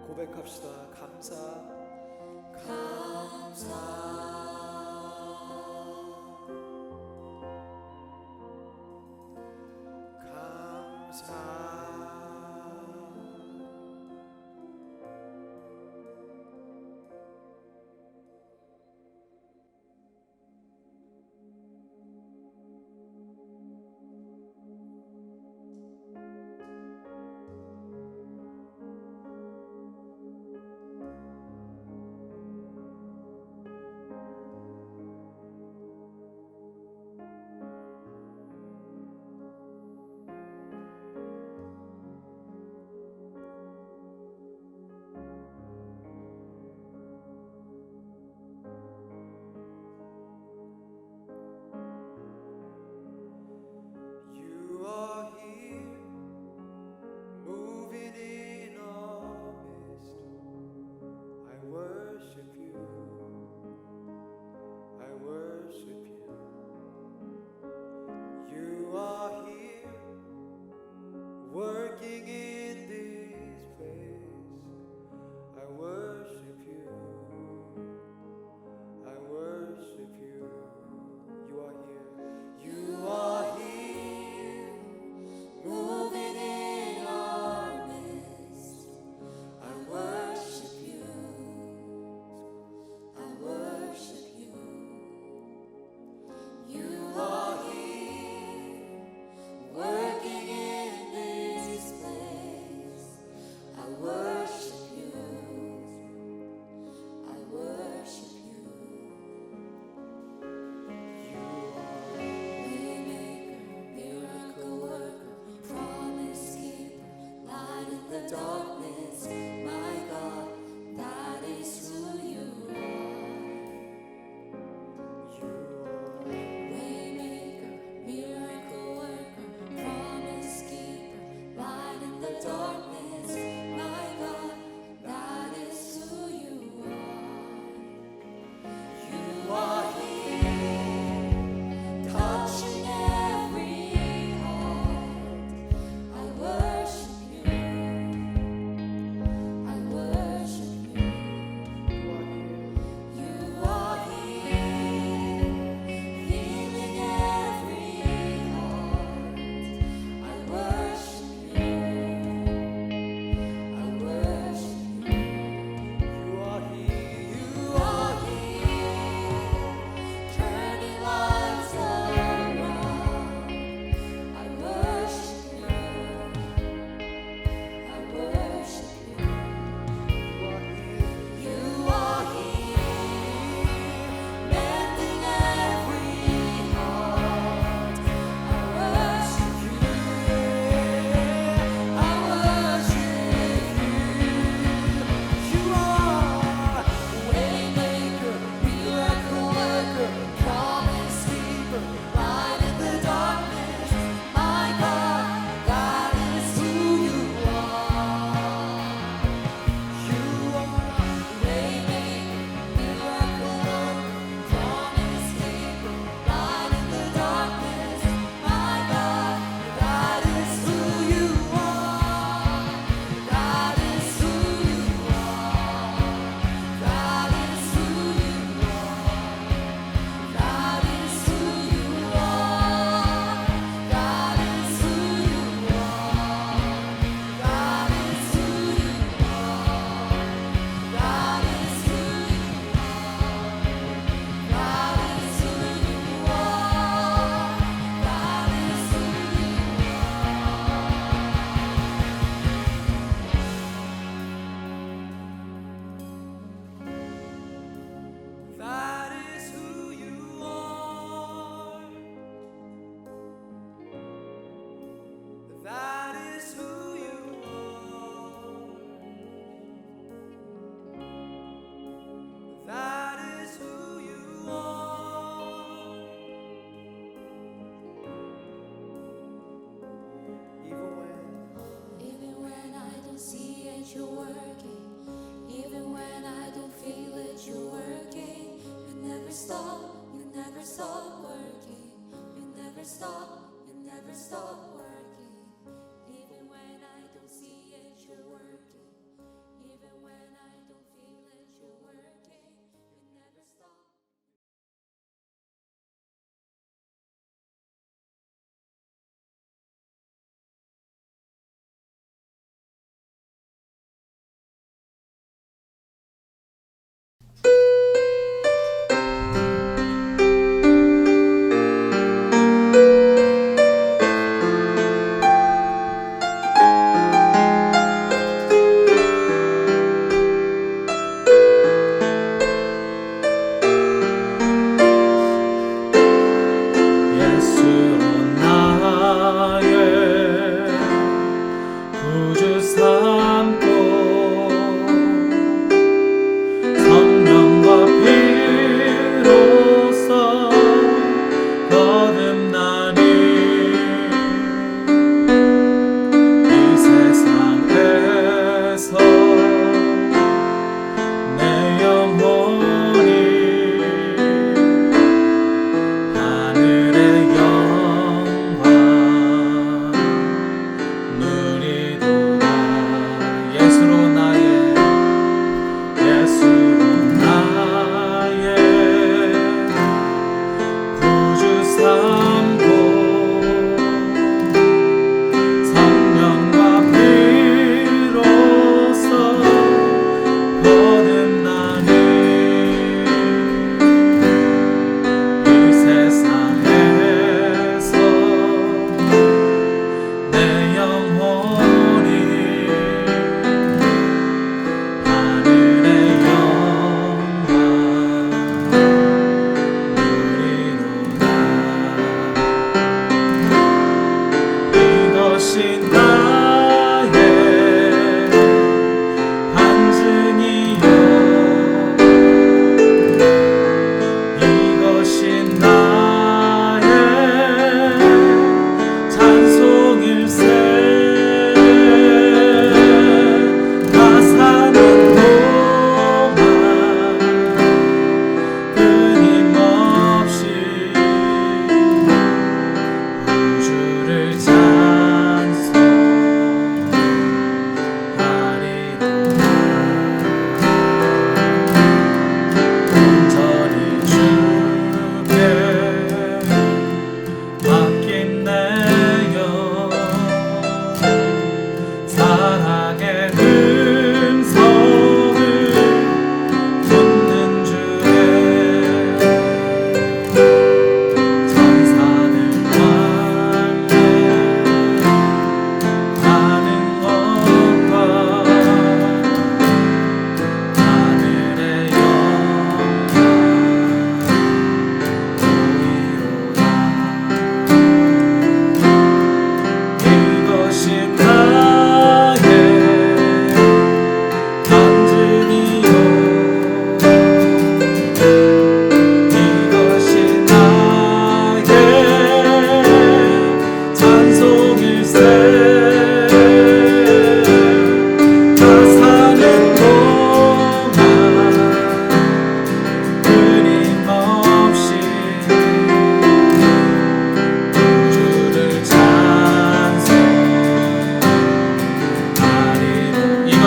고백합시다. 감사,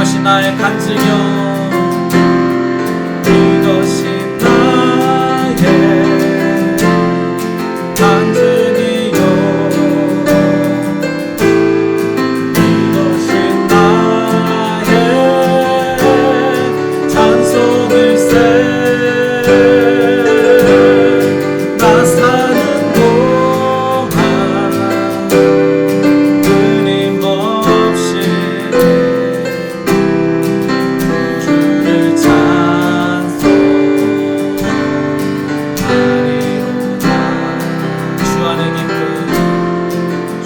이것이 나의 간증이요 이것이 나의 간증이요 이것이 나의 찬송일세 나 사는 동안 끊임없이 주를 찬송하리로다 주 안의 기쁨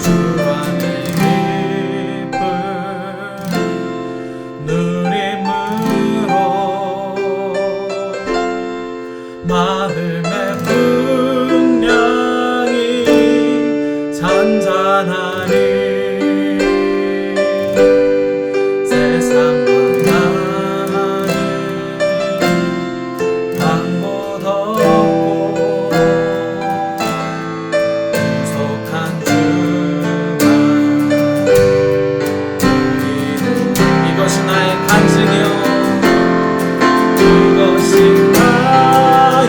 주 안의 기쁨 누림으로 마음의 분량이 잔잔하니 세상과 나는 방법 없고 구속한 주만 우리는 이것이 나의 간증이요 이것이 나의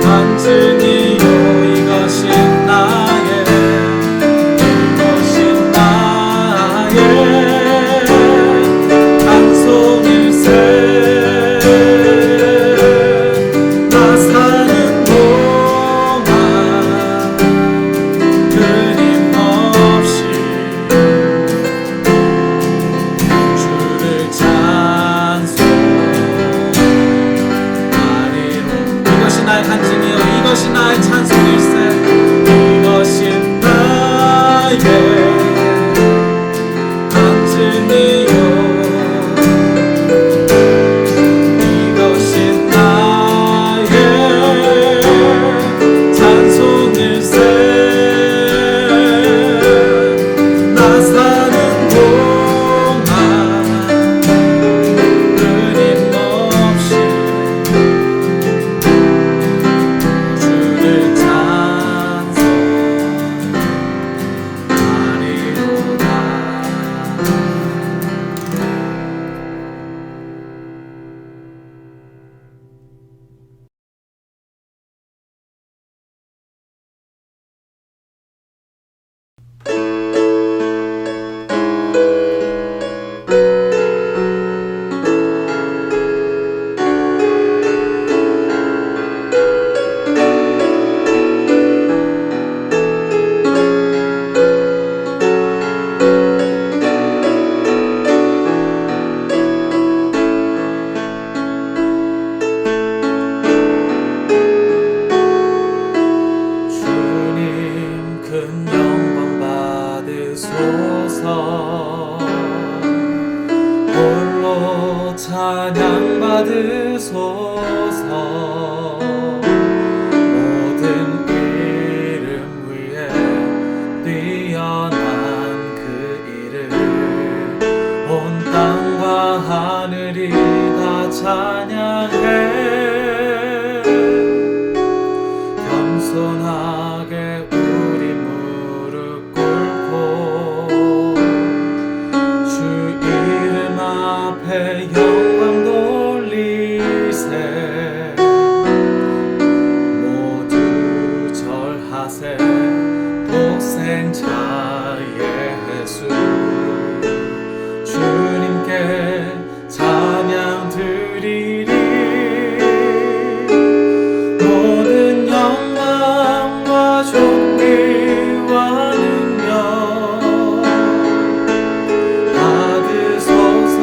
간증이요 이것이 나의 찬송일세 나 사는 동안 끊임없이 주를 찬송하리로 이것이 나의 간증이요 이것이 나의 찬송일세 이것이 나의 간증이요 이것이 나의 찬송일세 나 사는 동안 끊임없이 주를 찬송하리로다 주님 큰 영광 받으소서 홀로 찬양 받으소서 모든 이름 위에 뛰어난 그 이름 온 땅과 하늘이 다 찬양해 겸손하게 우리 무릎 꿇고 주 이름 앞에 영광 돌리세 모두 절하세 독생자의 예수 주님께 찬양 드리리 모든 영광과 존귀와 능력 받으소서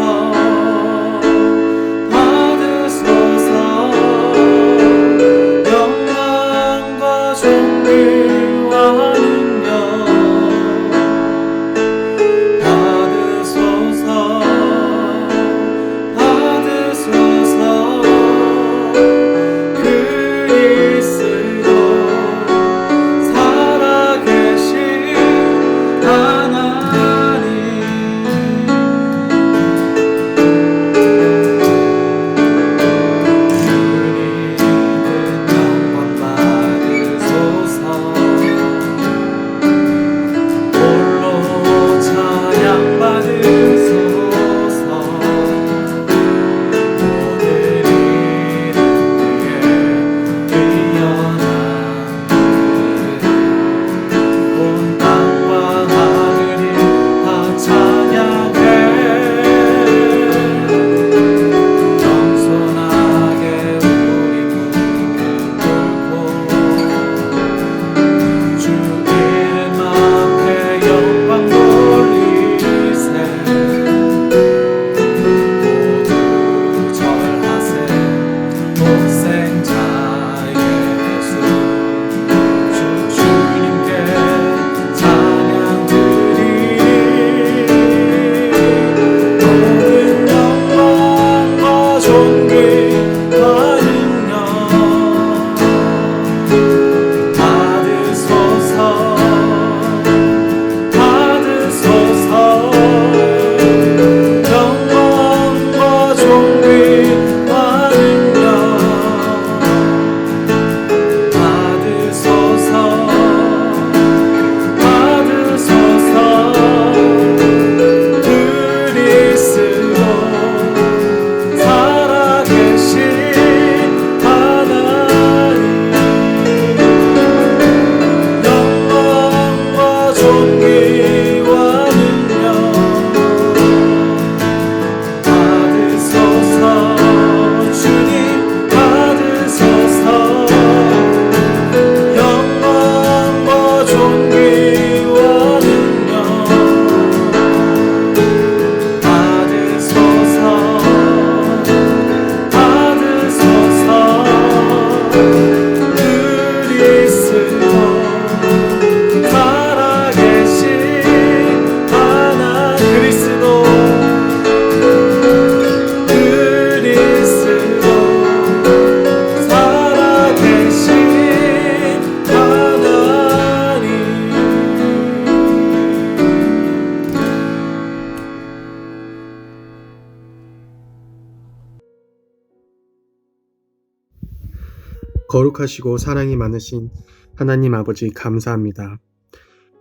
거룩하시고 사랑이 많으신 하나님 아버지 감사합니다.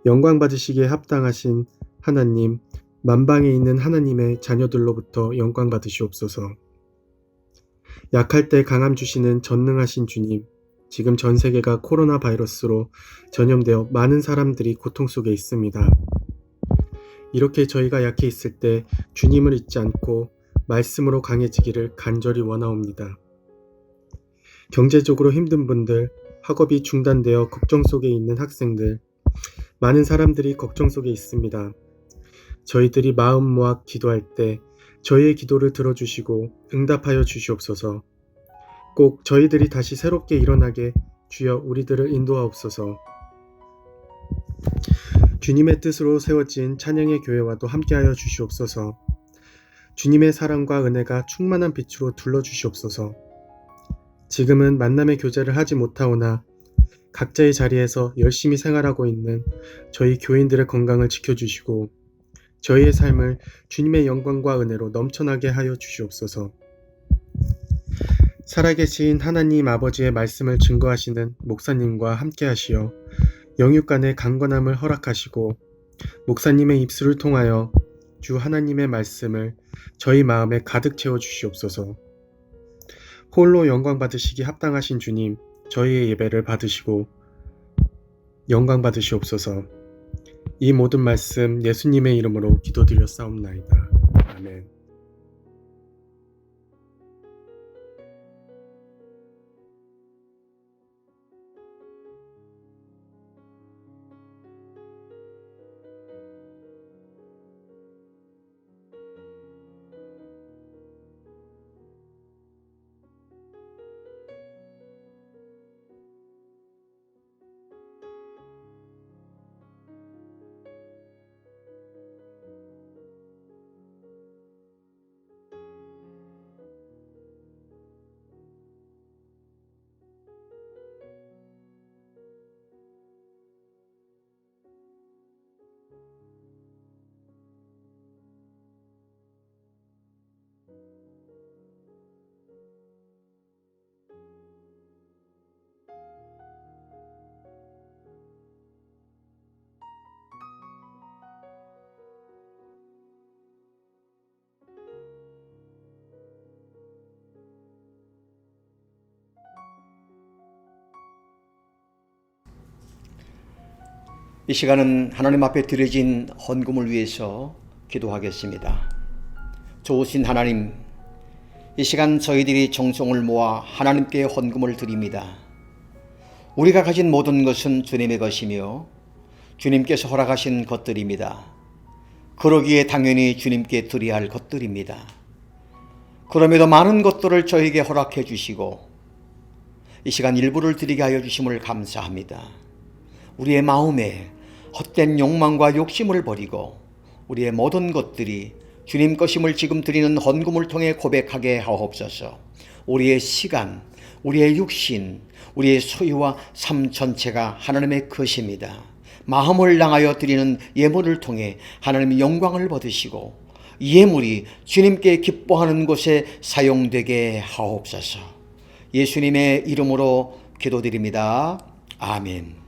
영광 받으시기에 합당하신 하나님, 만방에 있는 하나님의 자녀들로부터 영광 받으시옵소서. 약할 때 강함 주시는 전능하신 주님, 지금 전 세계가 코로나 바이러스로 전염되어 많은 사람들이 고통 속에 있습니다. 이렇게 저희가 약해 있을 때 주님을 잊지 않고 말씀으로 강해지기를 간절히 원하옵니다. 경제적으로 힘든 분들, 학업이 중단되어 걱정 속에 있는 학생들, 많은 사람들이 걱정 속에 있습니다. 저희들이 마음 모아 기도할 때 저희의 기도를 들어주시고 응답하여 주시옵소서. 꼭 저희들이 다시 새롭게 일어나게 주여 우리들을 인도하옵소서. 주님의 뜻으로 세워진 찬양의 교회와도 함께하여 주시옵소서. 주님의 사랑과 은혜가 충만한 빛으로 둘러주시옵소서. 지금은 만남의 교제를 하지 못하오나 각자의 자리에서 열심히 생활하고 있는 저희 교인들의 건강을 지켜주시고 저희의 삶을 주님의 영광과 은혜로 넘쳐나게 하여 주시옵소서. 살아계신 하나님 아버지의 말씀을 증거하시는 목사님과 함께 하시어 영육간의 강건함을 허락하시고 목사님의 입술을 통하여 주 하나님의 말씀을 저희 마음에 가득 채워 주시옵소서. 홀로 영광 받으시기 합당하신 주님, 저희의 예배를 받으시고 영광 받으시옵소서. 이 모든 말씀 예수님의 이름으로 기도드렸사옵나이다. 아멘. 이 시간은 하나님 앞에 드려진 헌금을 위해서 기도하겠습니다. 좋으신 하나님, 이 시간 저희들이 정성을 모아 하나님께 헌금을 드립니다. 우리가 가진 모든 것은 주님의 것이며 주님께서 허락하신 것들입니다. 그러기에 당연히 주님께 드려야 할 것들입니다. 그럼에도 많은 것들을 저에게 허락해 주시고 이 시간 일부를 드리게 하여 주심을 감사합니다. 우리의 마음에 헛된 욕망과 욕심을 버리고 우리의 모든 것들이 주님 것임을 지금 드리는 헌금을 통해 고백하게 하옵소서. 우리의 시간, 우리의 육신, 우리의 소유와 삶 전체가 하나님의 것입니다. 마음을 향하여 드리는 예물을 통해 하나님의 영광을 받으시고 예물이 주님께 기뻐하는 곳에 사용되게 하옵소서. 예수님의 이름으로 기도드립니다. 아멘.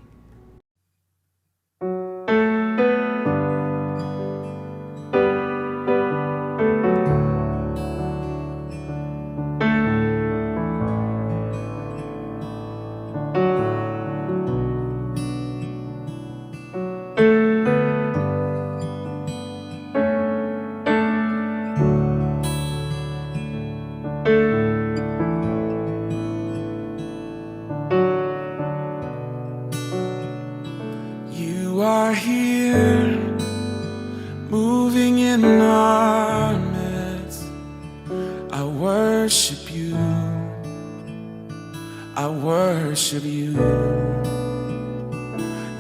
You are here, moving in our midst. I worship you. I worship you.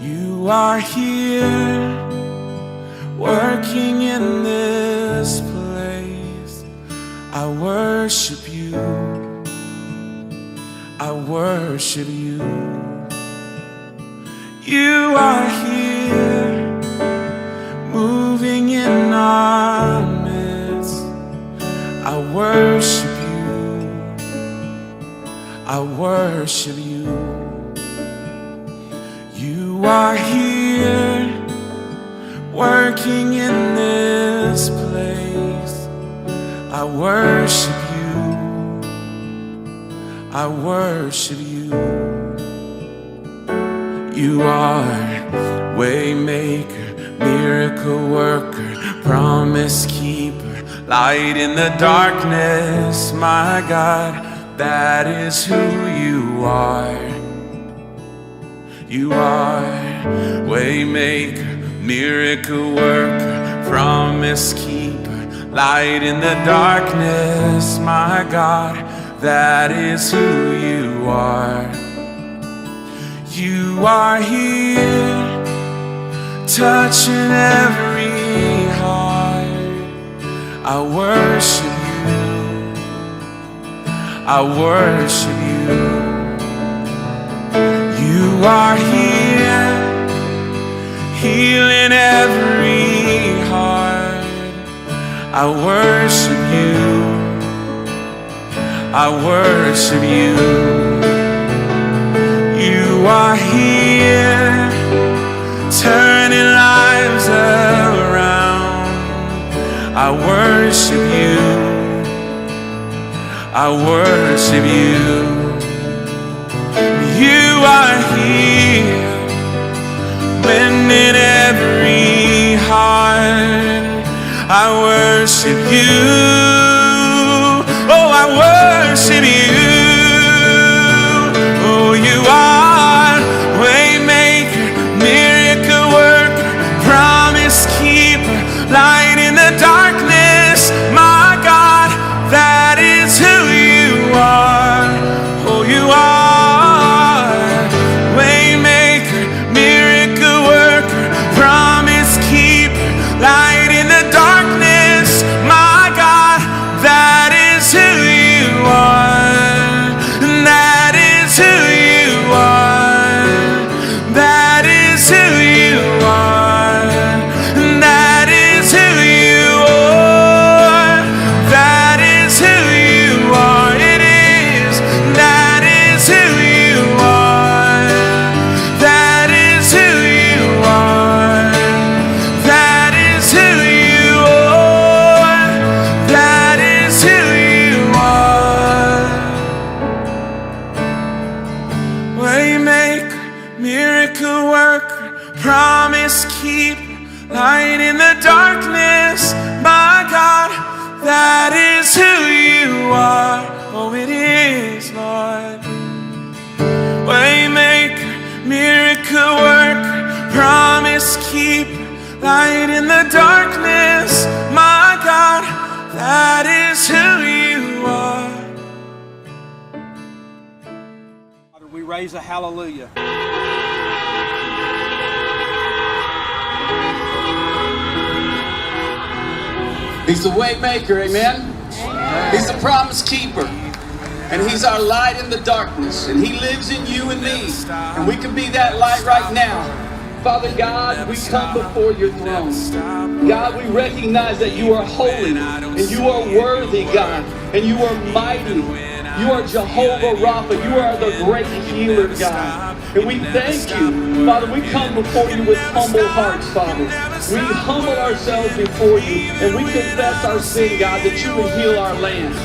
You are here, working in this place. I worship you. I worship you. You are here, moving in our midst. I worship you. I worship worship you. You are here, working in this place. I worship you, I worship you. You are waymaker, miracle worker, promise keeper, light in the darkness. My God, that is who you are. You are waymaker, miracle worker, promise keeper, light in the darkness. My God, that is who you are. You are here, touching every heart. I worship you, I worship you. You are here, healing every heart. I worship you, I worship you. You are here, turning lives around. I worship you, I worship you. You are here, mending every heart. I worship you, oh, I worship you. Oh, you are waymaker, miracle worker, promise keeper, light in the darkness. My God, that is who you are. Oh, you are waymaker, miracle worker, promise keeper, light in the darkness. My God, that is who you are. That is who you are. That is who you are. That is who you are. That is who you are. It is. That is who you are. That is who you are. That is who you are. That is who you are. Waymaker, miracle worker, promise keeper, light in the darkness. My God, that is who you are. Oh, it is, Lord. Waymaker, miracle worker, promise keeper, light in the darkness. My God, that is who you are. Father, we raise a hallelujah. He's the way maker, amen? He's the promise keeper. And he's our light in the darkness. And he lives in you and me. And we can be that light right now. Father God, we come before your throne. God, we recognize that you are holy and you are worthy, God. And you are mighty. You are Jehovah Rapha. You are the great healer, God. And we thank you. Father, we come before you with humble hearts, Father. We humble ourselves before you. And we confess our sin, God, that you would heal our land.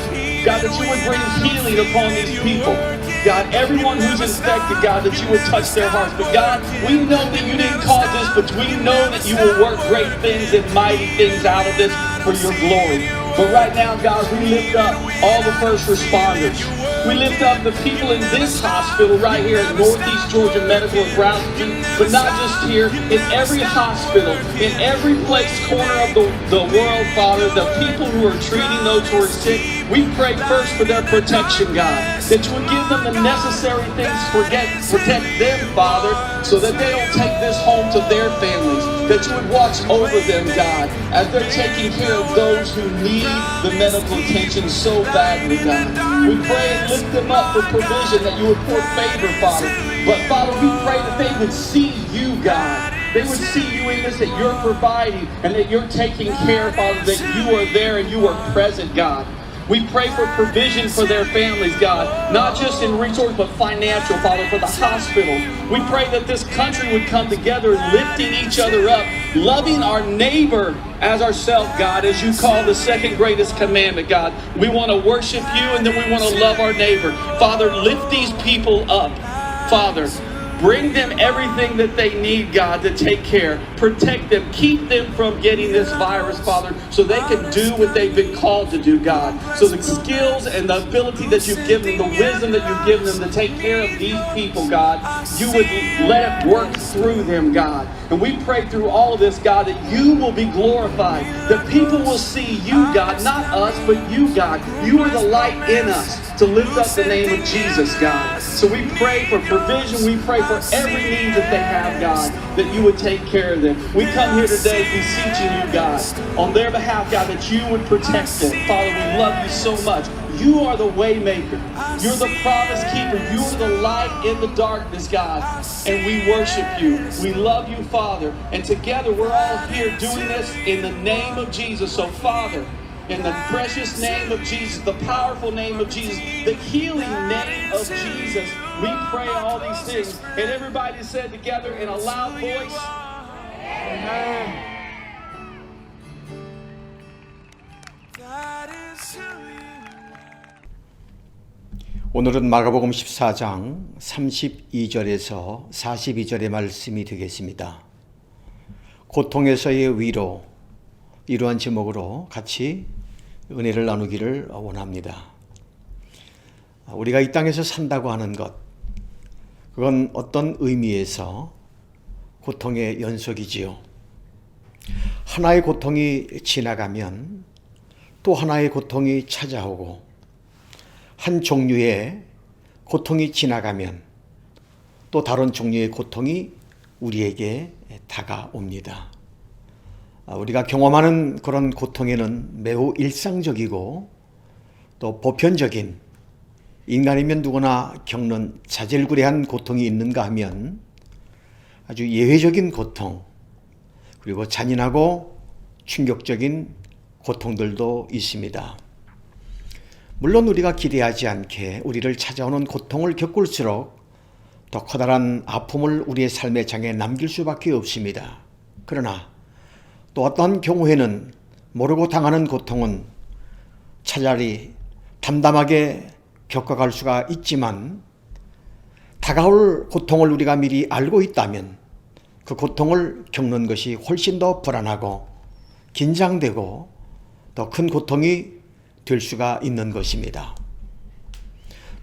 God, that you would bring healing upon these people. God, everyone who's infected, God, that you would touch their hearts. But God, we know that you didn't cause this, but we know that you will work great things and mighty things out of this for your glory. But right now, God, we lift up all the first responders. We lift up the people in this hospital right here at Northeast Georgia Medical in Brownston, but not just here, in every hospital, in every place, corner of the world, Father, the people who are treating those who are sick. We pray first for their protection, God, that you would give them the necessary things to protect them, Father, so that they don't take this home to their families, that you would watch over them, God, as they're taking care of those who need the medical attention so badly, God. We pray and lift them up for provision, that you would pour favor, Father. But Father, we pray that they would see you, God. They would see you in this, that you're providing and that you're taking care, Father, that you are there and you are present, God. We pray for provision for their families, God, not just in resource, but financial, Father, for the hospitals. We pray that this country would come together, lifting each other up, loving our neighbor as ourselves, God, as you call the second greatest commandment, God. We want to worship you, and then we want to love our neighbor. Father, lift these people up. Father, bring them everything that they need, God, to take care. Protect them. Keep them from getting this virus, Father, so they can do what they've been called to do, God. So the skills and the ability that you've given them, the wisdom that you've given them to take care of these people, God, you would let it work through them, God. And we pray through all of this, God, that you will be glorified, that people will see you, God, not us, but you, God. You are the light in us to lift up the name of Jesus, God. So we pray for provision. We pray for every need that they have, God, that you would take care of them. We come here today beseeching you, God, on their behalf, God, that you would protect them. Father, we love you so much. You are the way maker. You're the promise keeper. You are the light in the darkness, God. And we worship you. We love you, Father. And together we're all here doing this in the name of Jesus. So, Father, in the precious name of Jesus, the powerful name of Jesus, the healing name of Jesus, we pray all these things. And everybody said together in a loud voice, Amen. That is who you 오늘은 마가복음 14장 32절에서 42절의 말씀이 되겠습니다. 고통에서의 위로, 이러한 제목으로 같이 은혜를 나누기를 원합니다. 우리가 이 땅에서 산다고 하는 것, 그건 어떤 의미에서 고통의 연속이지요. 하나의 고통이 지나가면 또 하나의 고통이 찾아오고, 한 종류의 고통이 지나가면 또 다른 종류의 고통이 우리에게 다가옵니다. 우리가 경험하는 그런 고통에는 매우 일상적이고 또 보편적인, 인간이면 누구나 겪는 자질구레한 고통이 있는가 하면 아주 예외적인 고통, 그리고 잔인하고 충격적인 고통들도 있습니다. 물론 우리가 기대하지 않게 우리를 찾아오는 고통을 겪을수록 더 커다란 아픔을 우리의 삶의 장에 남길 수밖에 없습니다. 그러나 또 어떤 경우에는 모르고 당하는 고통은 차라리 담담하게 겪어갈 수가 있지만, 다가올 고통을 우리가 미리 알고 있다면 그 고통을 겪는 것이 훨씬 더 불안하고 긴장되고 더 큰 고통이 될 수가 있는 것입니다.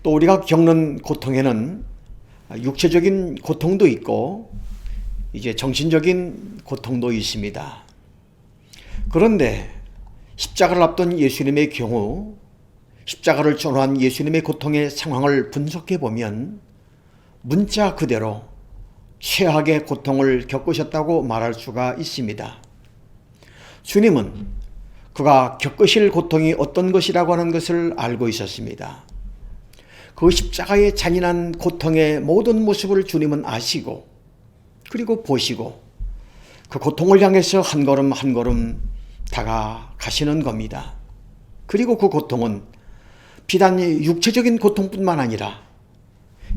또 우리가 겪는 고통에는 육체적인 고통도 있고 이제 정신적인 고통도 있습니다. 그런데 십자가를 앞둔 예수님의 경우, 십자가를 전후한 예수님의 고통의 상황을 분석해 보면 문자 그대로 최악의 고통을 겪으셨다고 말할 수가 있습니다. 주님은 그가 겪으실 고통이 어떤 것이라고 하는 것을 알고 있었습니다. 그 십자가의 잔인한 고통의 모든 모습을 주님은 아시고, 그리고 보시고 그 고통을 향해서 한 걸음 한 걸음 다가가시는 겁니다. 그리고 그 고통은 비단 육체적인 고통뿐만 아니라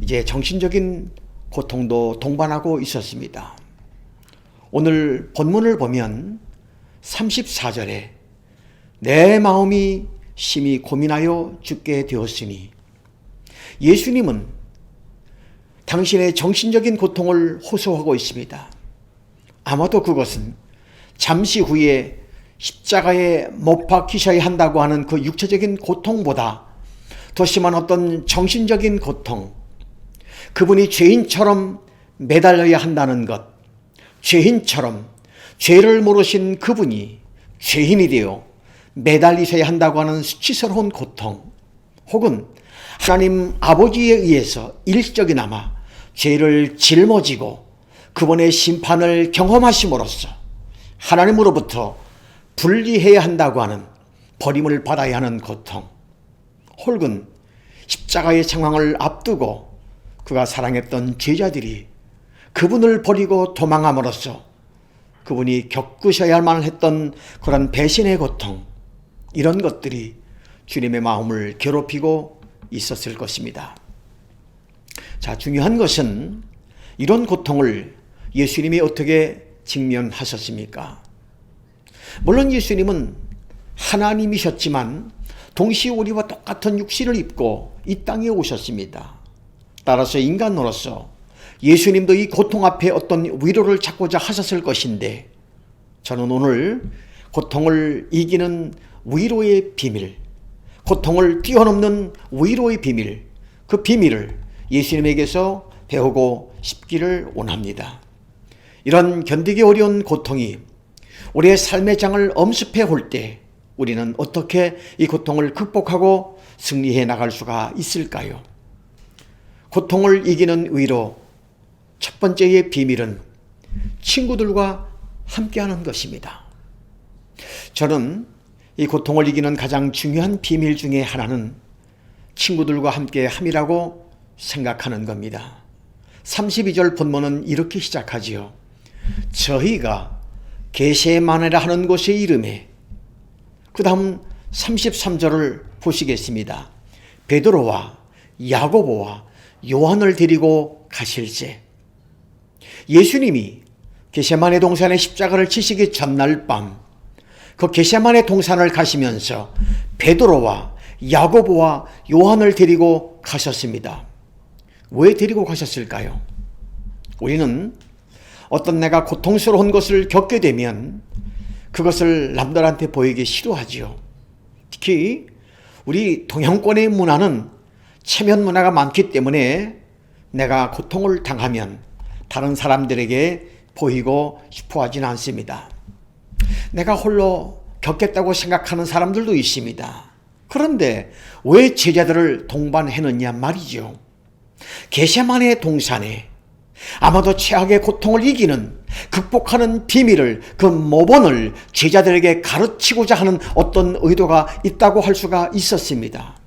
이제 정신적인 고통도 동반하고 있었습니다. 오늘 본문을 보면 34절에 내 마음이 심히 고민하여 죽게 되었으니, 예수님은 당신의 정신적인 고통을 호소하고 있습니다. 아마도 그것은 잠시 후에 십자가에 못 박히셔야 한다고 하는 그 육체적인 고통보다 더 심한 어떤 정신적인 고통, 그분이 죄인처럼 매달려야 한다는 것, 죄인처럼 죄를 모르신 그분이 죄인이 되어 매달리셔야 한다고 하는 수치스러운 고통, 혹은 하나님 아버지에 의해서 일시적이나마 죄를 짊어지고 그분의 심판을 경험하심으로써 하나님으로부터 분리해야 한다고 하는, 버림을 받아야 하는 고통, 혹은 십자가의 상황을 앞두고 그가 사랑했던 제자들이 그분을 버리고 도망함으로써 그분이 겪으셔야만 했던 그런 배신의 고통, 이런 것들이 주님의 마음을 괴롭히고 있었을 것입니다. 자, 중요한 것은 이런 고통을 예수님이 어떻게 직면하셨습니까? 물론 예수님은 하나님이셨지만 동시에 우리와 똑같은 육신을 입고 이 땅에 오셨습니다. 따라서 인간으로서 예수님도 이 고통 앞에 어떤 위로를 찾고자 하셨을 것인데, 저는 오늘 고통을 이기는 위로의 비밀, 고통을 뛰어넘는 위로의 비밀, 그 비밀을 예수님에게서 배우고 싶기를 원합니다. 이런 견디기 어려운 고통이 우리의 삶의 장을 엄습해 올 때 우리는 어떻게 이 고통을 극복하고 승리해 나갈 수가 있을까요? 고통을 이기는 위로, 첫 번째의 비밀은 친구들과 함께하는 것입니다. 저는 이 고통을 이기는 가장 중요한 비밀 중에 하나는 친구들과 함께 함이라고 생각하는 겁니다. 32절 본문은 이렇게 시작하지요. 저희가 게세마네라 하는 곳의 이름에, 그 다음 33절을 보시겠습니다. 베드로와 야고보와 요한을 데리고 가실세. 예수님이 게세마네 동산에 십자가를 치시기 전날 밤, 그 게세마네 동산을 가시면서 베드로와 야고보와 요한을 데리고 가셨습니다. 왜 데리고 가셨을까요? 우리는 어떤 내가 고통스러운 것을 겪게 되면 그것을 남들한테 보이기 싫어하지요. 특히 우리 동양권의 문화는 체면 문화가 많기 때문에 내가 고통을 당하면 다른 사람들에게 보이고 싶어 하진 않습니다. 내가 홀로 겪겠다고 생각하는 사람들도 있습니다. 그런데 왜 제자들을 동반했느냐 말이죠. 게세마네 동산에 아마도 최악의 고통을 이기는, 극복하는 비밀을, 그 모본을 제자들에게 가르치고자 하는 어떤 의도가 있다고 할 수가 있었습니다.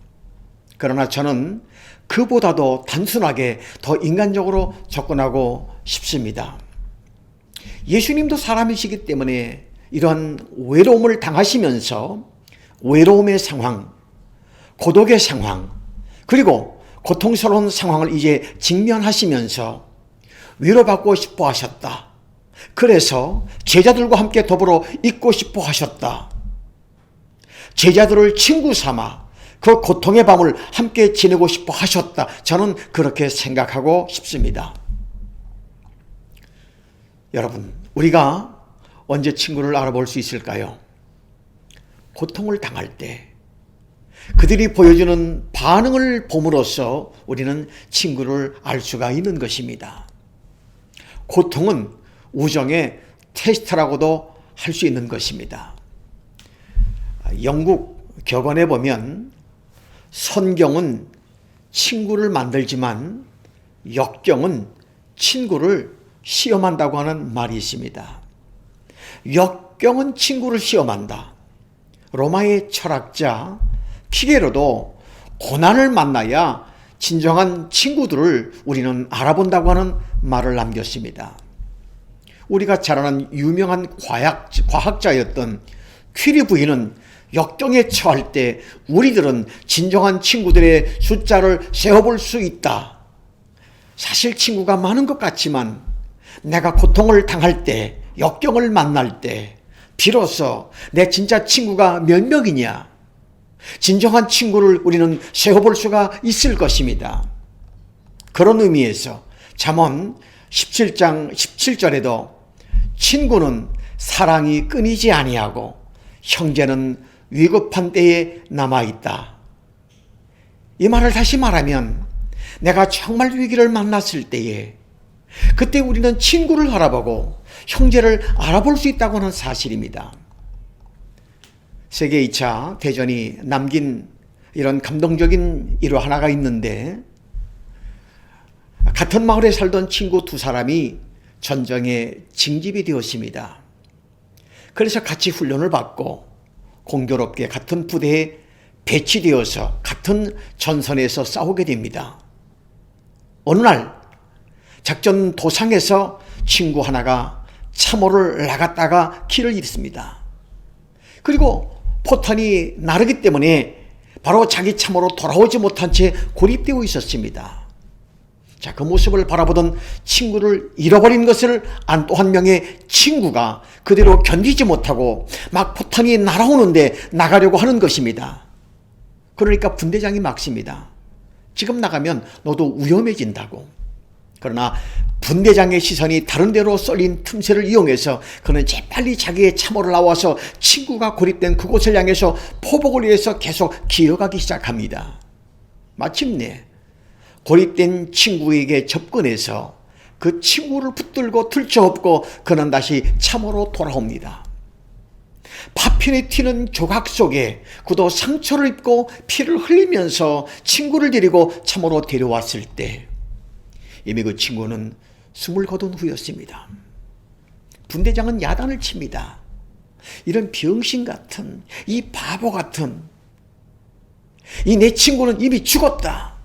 그러나 저는 그보다도 단순하게 더 인간적으로 접근하고 싶습니다. 예수님도 사람이시기 때문에 이러한 외로움을 당하시면서 외로움의 상황, 고독의 상황, 그리고 고통스러운 상황을 이제 직면하시면서 위로받고 싶어 하셨다. 그래서 제자들과 함께 더불어 있고 싶어 하셨다. 제자들을 친구 삼아 그 고통의 밤을 함께 지내고 싶어 하셨다. 저는 그렇게 생각하고 싶습니다. 여러분, 우리가 언제 친구를 알아볼 수 있을까요? 고통을 당할 때 그들이 보여주는 반응을 봄으로써 우리는 친구를 알 수가 있는 것입니다. 고통은 우정의 테스트라고도 할 수 있는 것입니다. 영국 격언에 보면 선경은 친구를 만들지만 역경은 친구를 시험한다고 하는 말이 있습니다. 역경은 친구를 시험한다. 로마의 철학자 피게로도 고난을 만나야 진정한 친구들을 우리는 알아본다고 하는 말을 남겼습니다. 우리가 잘 아는 유명한 과학자였던 퀴리 부인은 역경에 처할 때 우리들은 진정한 친구들의 숫자를 세어볼 수 있다. 사실 친구가 많은 것 같지만 내가 고통을 당할 때, 역경을 만날 때 비로소 내 진짜 친구가 몇 명이냐, 진정한 친구를 우리는 세어볼 수가 있을 것입니다. 그런 의미에서 잠언 17장 17절에도 친구는 사랑이 끊이지 아니하고 형제는 위급한 때에 남아있다. 이 말을 다시 말하면 내가 정말 위기를 만났을 때에 그때 우리는 친구를 알아보고 형제를 알아볼 수 있다고 하는 사실입니다. 세계 2차 대전이 남긴 이런 감동적인 일화 하나가 있는데, 같은 마을에 살던 친구 두 사람이 전쟁에 징집이 되었습니다. 그래서 같이 훈련을 받고 공교롭게 같은 부대에 배치되어서 같은 전선에서 싸우게 됩니다. 어느 날 작전 도상에서 친구 하나가 참호를 나갔다가 길을 잃습니다. 그리고 포탄이 나르기 때문에 바로 자기 참으로 돌아오지 못한 채 고립되어 있었습니다. 자, 그 모습을 바라보던 친구를 잃어버린 것을 안 또 한 명의 친구가 그대로 견디지 못하고 막 포탄이 날아오는데 나가려고 하는 것입니다. 그러니까 분대장이 막습니다. 지금 나가면 너도 위험해진다고. 그러나 분대장의 시선이 다른 데로 쏠린 틈새를 이용해서 그는 재빨리 자기의 참호를 나와서 친구가 고립된 그곳을 향해서 포복을 위해서 계속 기어가기 시작합니다. 마침내 고립된 친구에게 접근해서 그 친구를 붙들고 들쳐업고 그는 다시 참호로 돌아옵니다. 파편이 튀는 조각 속에 그도 상처를 입고 피를 흘리면서 친구를 데리고 참호로 데려왔을 때 이미 그 친구는 숨을 거둔 후였습니다. 분대장은 야단을 칩니다. 이런 병신 같은, 이 바보 같은, 이 내 친구는 이미 죽었다.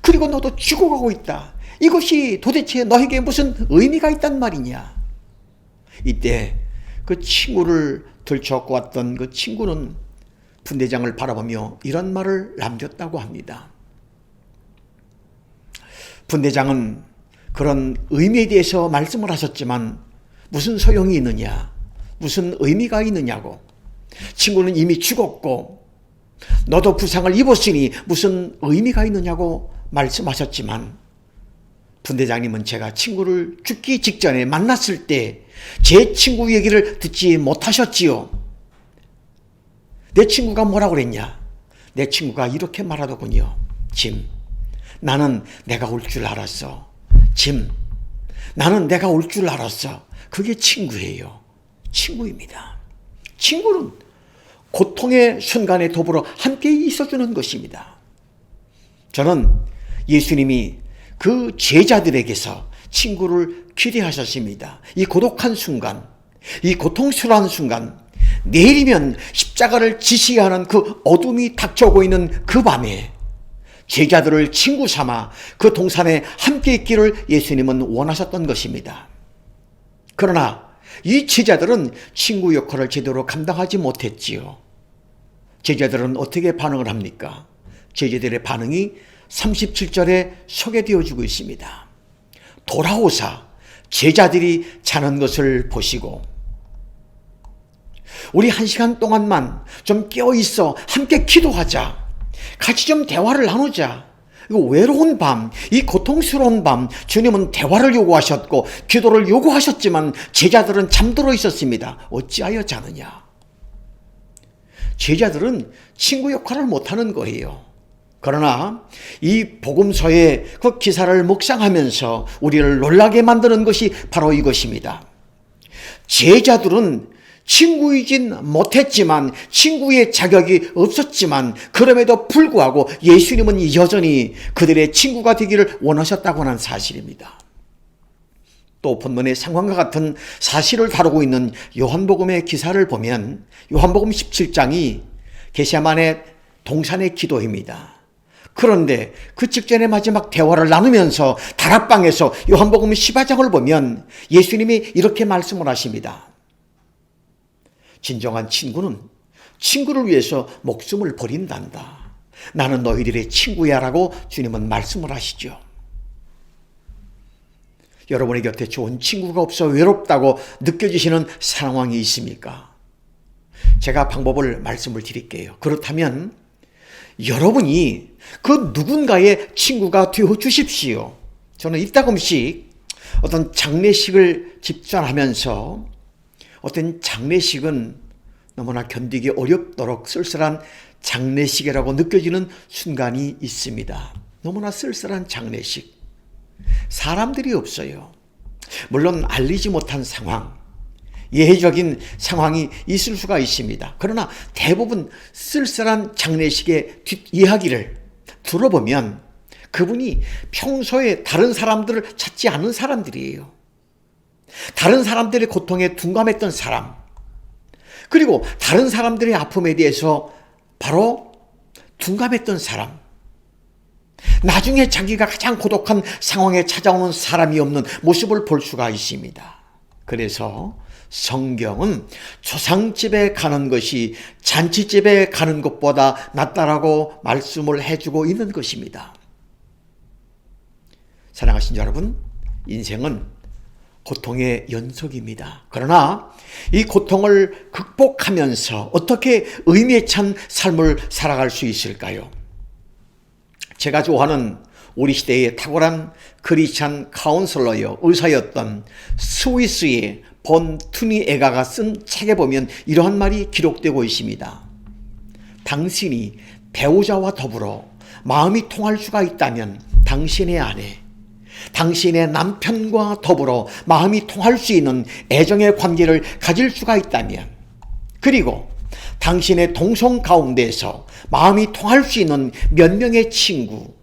그리고 너도 죽어가고 있다. 이것이 도대체 너에게 무슨 의미가 있단 말이냐. 이때 그 친구를 들쳐업고 왔던 그 친구는 분대장을 바라보며 이런 말을 남겼다고 합니다. 분대장은 그런 의미에 대해서 말씀을 하셨지만 무슨 소용이 있느냐, 무슨 의미가 있느냐고. 친구는 이미 죽었고 너도 부상을 입었으니 무슨 의미가 있느냐고 말씀하셨지만 분대장님은 제가 친구를 죽기 직전에 만났을 때 제 친구 얘기를 듣지 못하셨지요. 내 친구가 뭐라고 그랬냐? 내 친구가 이렇게 말하더군요. 짐, 나는 내가 올 줄 알았어. 짐, 나는 내가 올 줄 알았어. 그게 친구예요. 친구입니다. 친구는 고통의 순간에 더불어 함께 있어주는 것입니다. 저는 예수님이 그 제자들에게서 친구를 기대하셨습니다. 이 고독한 순간, 이 고통스러운 순간, 내일이면 십자가를 지시해야 하는 그 어둠이 닥쳐오고 있는 그 밤에 제자들을 친구 삼아 그 동산에 함께 있기를 예수님은 원하셨던 것입니다. 그러나 이 제자들은 친구 역할을 제대로 감당하지 못했지요. 제자들은 어떻게 반응을 합니까? 제자들의 반응이 37절에 소개되어지고 있습니다. 돌아오사 제자들이 자는 것을 보시고 우리 1시간 동안만 좀 깨어있어 함께 기도하자. 같이 좀 대화를 나누자. 이 외로운 밤, 이 고통스러운 밤 주님은 대화를 요구하셨고 기도를 요구하셨지만 제자들은 잠들어 있었습니다. 어찌하여 자느냐? 제자들은 친구 역할을 못하는 거예요. 그러나 이 복음서의 그 기사를 묵상하면서 우리를 놀라게 만드는 것이 바로 이것입니다. 제자들은 친구이진 못했지만 친구의 자격이 없었지만 그럼에도 불구하고 예수님은 여전히 그들의 친구가 되기를 원하셨다고 하는 사실입니다. 또 본문의 상황과 같은 사실을 다루고 있는 요한복음의 기사를 보면 요한복음 17장이 겟세마네 동산의 기도입니다. 그런데 그 직전에 마지막 대화를 나누면서 다락방에서 요한복음 15장을 보면 예수님이 이렇게 말씀을 하십니다. 진정한 친구는 친구를 위해서 목숨을 버린단다. 나는 너희들의 친구야 라고 주님은 말씀을 하시죠. 여러분의 곁에 좋은 친구가 없어 외롭다고 느껴지시는 상황이 있습니까? 제가 방법을 말씀을 드릴게요. 그렇다면 여러분이 그 누군가의 친구가 되어 주십시오. 저는 이따금씩 어떤 장례식을 집전하면서 어떤 장례식은 너무나 견디기 어렵도록 쓸쓸한 장례식이라고 느껴지는 순간이 있습니다. 너무나 쓸쓸한 장례식. 사람들이 없어요. 물론 알리지 못한 상황, 예외적인 상황이 있을 수가 있습니다. 그러나 대부분 쓸쓸한 장례식의 뒷이야기를 들어보면 그분이 평소에 다른 사람들을 찾지 않은 사람들이에요. 다른 사람들의 고통에 둔감했던 사람, 그리고 다른 사람들의 아픔에 대해서 바로 둔감했던 사람, 나중에 자기가 가장 고독한 상황에 찾아오는 사람이 없는 모습을 볼 수가 있습니다. 그래서 성경은 초상집에 가는 것이 잔치집에 가는 것보다 낫다라고 말씀을 해주고 있는 것입니다. 사랑하신 여러분, 인생은 고통의 연속입니다. 그러나 이 고통을 극복하면서 어떻게 의미에 찬 삶을 살아갈 수 있을까요? 제가 좋아하는 우리 시대의 탁월한 크리스찬 카운슬러여 의사였던 스위스의 본 투니에가가 쓴 책에 보면 이러한 말이 기록되고 있습니다. 당신이 배우자와 더불어 마음이 통할 수가 있다면 당신의 아내, 당신의 남편과 더불어 마음이 통할 수 있는 애정의 관계를 가질 수가 있다면, 그리고 당신의 동성 가운데에서 마음이 통할 수 있는 몇 명의 친구,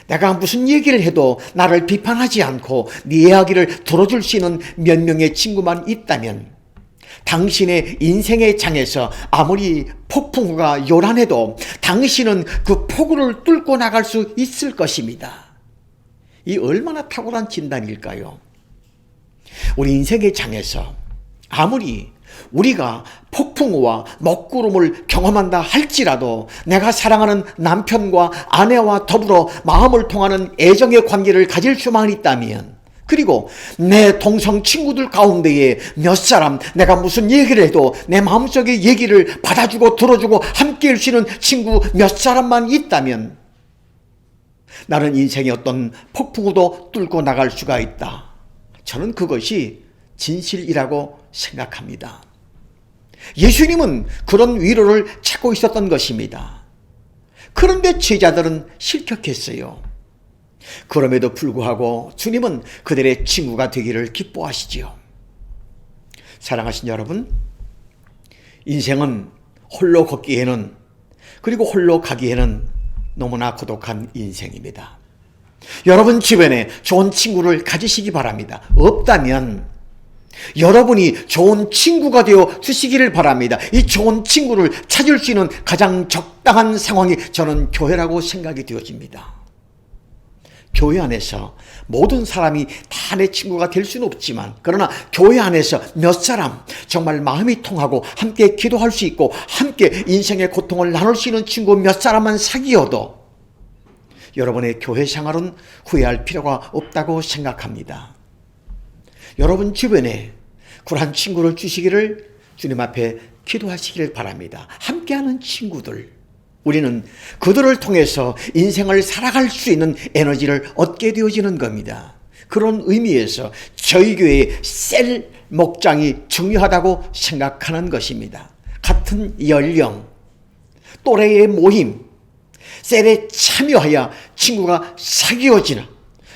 내가 무슨 얘기를 해도 나를 비판하지 않고 네 이야기를 들어줄 수 있는 몇 명의 친구만 있다면, 당신의 인생의 장에서 아무리 폭풍우가 요란해도 당신은 그 폭우를 뚫고 나갈 수 있을 것입니다. 이 얼마나 탁월한 진단일까요? 우리 인생의 장에서 아무리 우리가 폭풍우와 먹구름을 경험한다 할지라도 내가 사랑하는 남편과 아내와 더불어 마음을 통하는 애정의 관계를 가질 수만 있다면, 그리고 내 동성 친구들 가운데에 몇 사람 내가 무슨 얘기를 해도 내 마음속의 얘기를 받아주고 들어주고 함께 할 수 있는 친구 몇 사람만 있다면 나는 인생의 어떤 폭풍우도 뚫고 나갈 수가 있다. 저는 그것이 진실이라고 생각합니다. 예수님은 그런 위로를 찾고 있었던 것입니다. 그런데 제자들은 실격했어요. 그럼에도 불구하고 주님은 그들의 친구가 되기를 기뻐하시지요. 사랑하신 여러분, 인생은 홀로 걷기에는, 그리고 홀로 가기에는 너무나 고독한 인생입니다. 여러분 주변에 좋은 친구를 가지시기 바랍니다. 없다면 여러분이 좋은 친구가 되어 주시기를 바랍니다. 이 좋은 친구를 찾을 수 있는 가장 적당한 상황이 저는 교회라고 생각이 되어집니다. 교회 안에서 모든 사람이 다 내 친구가 될 수는 없지만, 그러나 교회 안에서 몇 사람 정말 마음이 통하고 함께 기도할 수 있고 함께 인생의 고통을 나눌 수 있는 친구 몇 사람만 사귀어도 여러분의 교회 생활은 후회할 필요가 없다고 생각합니다. 여러분 주변에 그러한 친구를 주시기를 주님 앞에 기도하시기를 바랍니다. 함께하는 친구들, 우리는 그들을 통해서 인생을 살아갈 수 있는 에너지를 얻게 되어지는 겁니다. 그런 의미에서 저희 교회의 셀 목장이 중요하다고 생각하는 것입니다. 같은 연령, 또래의 모임, 셀에 참여하여 친구가 사귀어지는,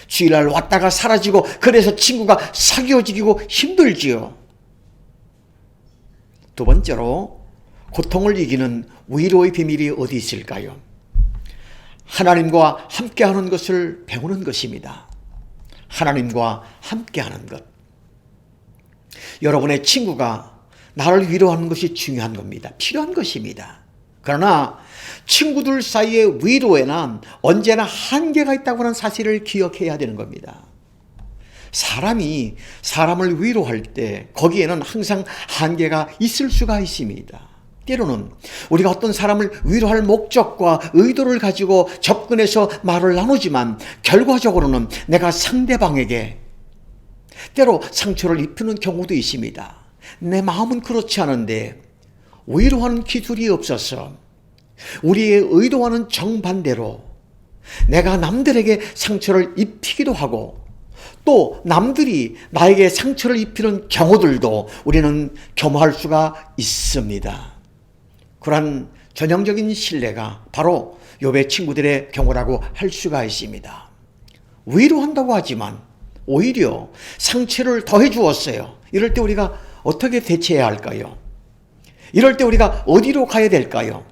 주일날 왔다가 사라지고 그래서 친구가 사귀어지기고 힘들지요. 두 번째로, 고통을 이기는 위로의 비밀이 어디 있을까요? 하나님과 함께하는 것을 배우는 것입니다. 하나님과 함께하는 것. 여러분의 친구가 나를 위로하는 것이 중요한 겁니다. 필요한 것입니다. 그러나 친구들 사이의 위로에는 언제나 한계가 있다고 하는 사실을 기억해야 되는 겁니다. 사람이 사람을 위로할 때 거기에는 항상 한계가 있을 수가 있습니다. 때로는 우리가 어떤 사람을 위로할 목적과 의도를 가지고 접근해서 말을 나누지만 결과적으로는 내가 상대방에게 때로 상처를 입히는 경우도 있습니다. 내 마음은 그렇지 않은데 위로하는 기술이 없어서 우리의 의도와는 정반대로 내가 남들에게 상처를 입히기도 하고, 또 남들이 나에게 상처를 입히는 경우들도 우리는 겸허할 수가 있습니다. 그러한 전형적인 신뢰가 바로 욥의 친구들의 경우라고 할 수가 있습니다. 위로한다고 하지만 오히려 상처를 더해 주었어요. 이럴 때 우리가 어떻게 대처해야 할까요? 이럴 때 우리가 어디로 가야 될까요?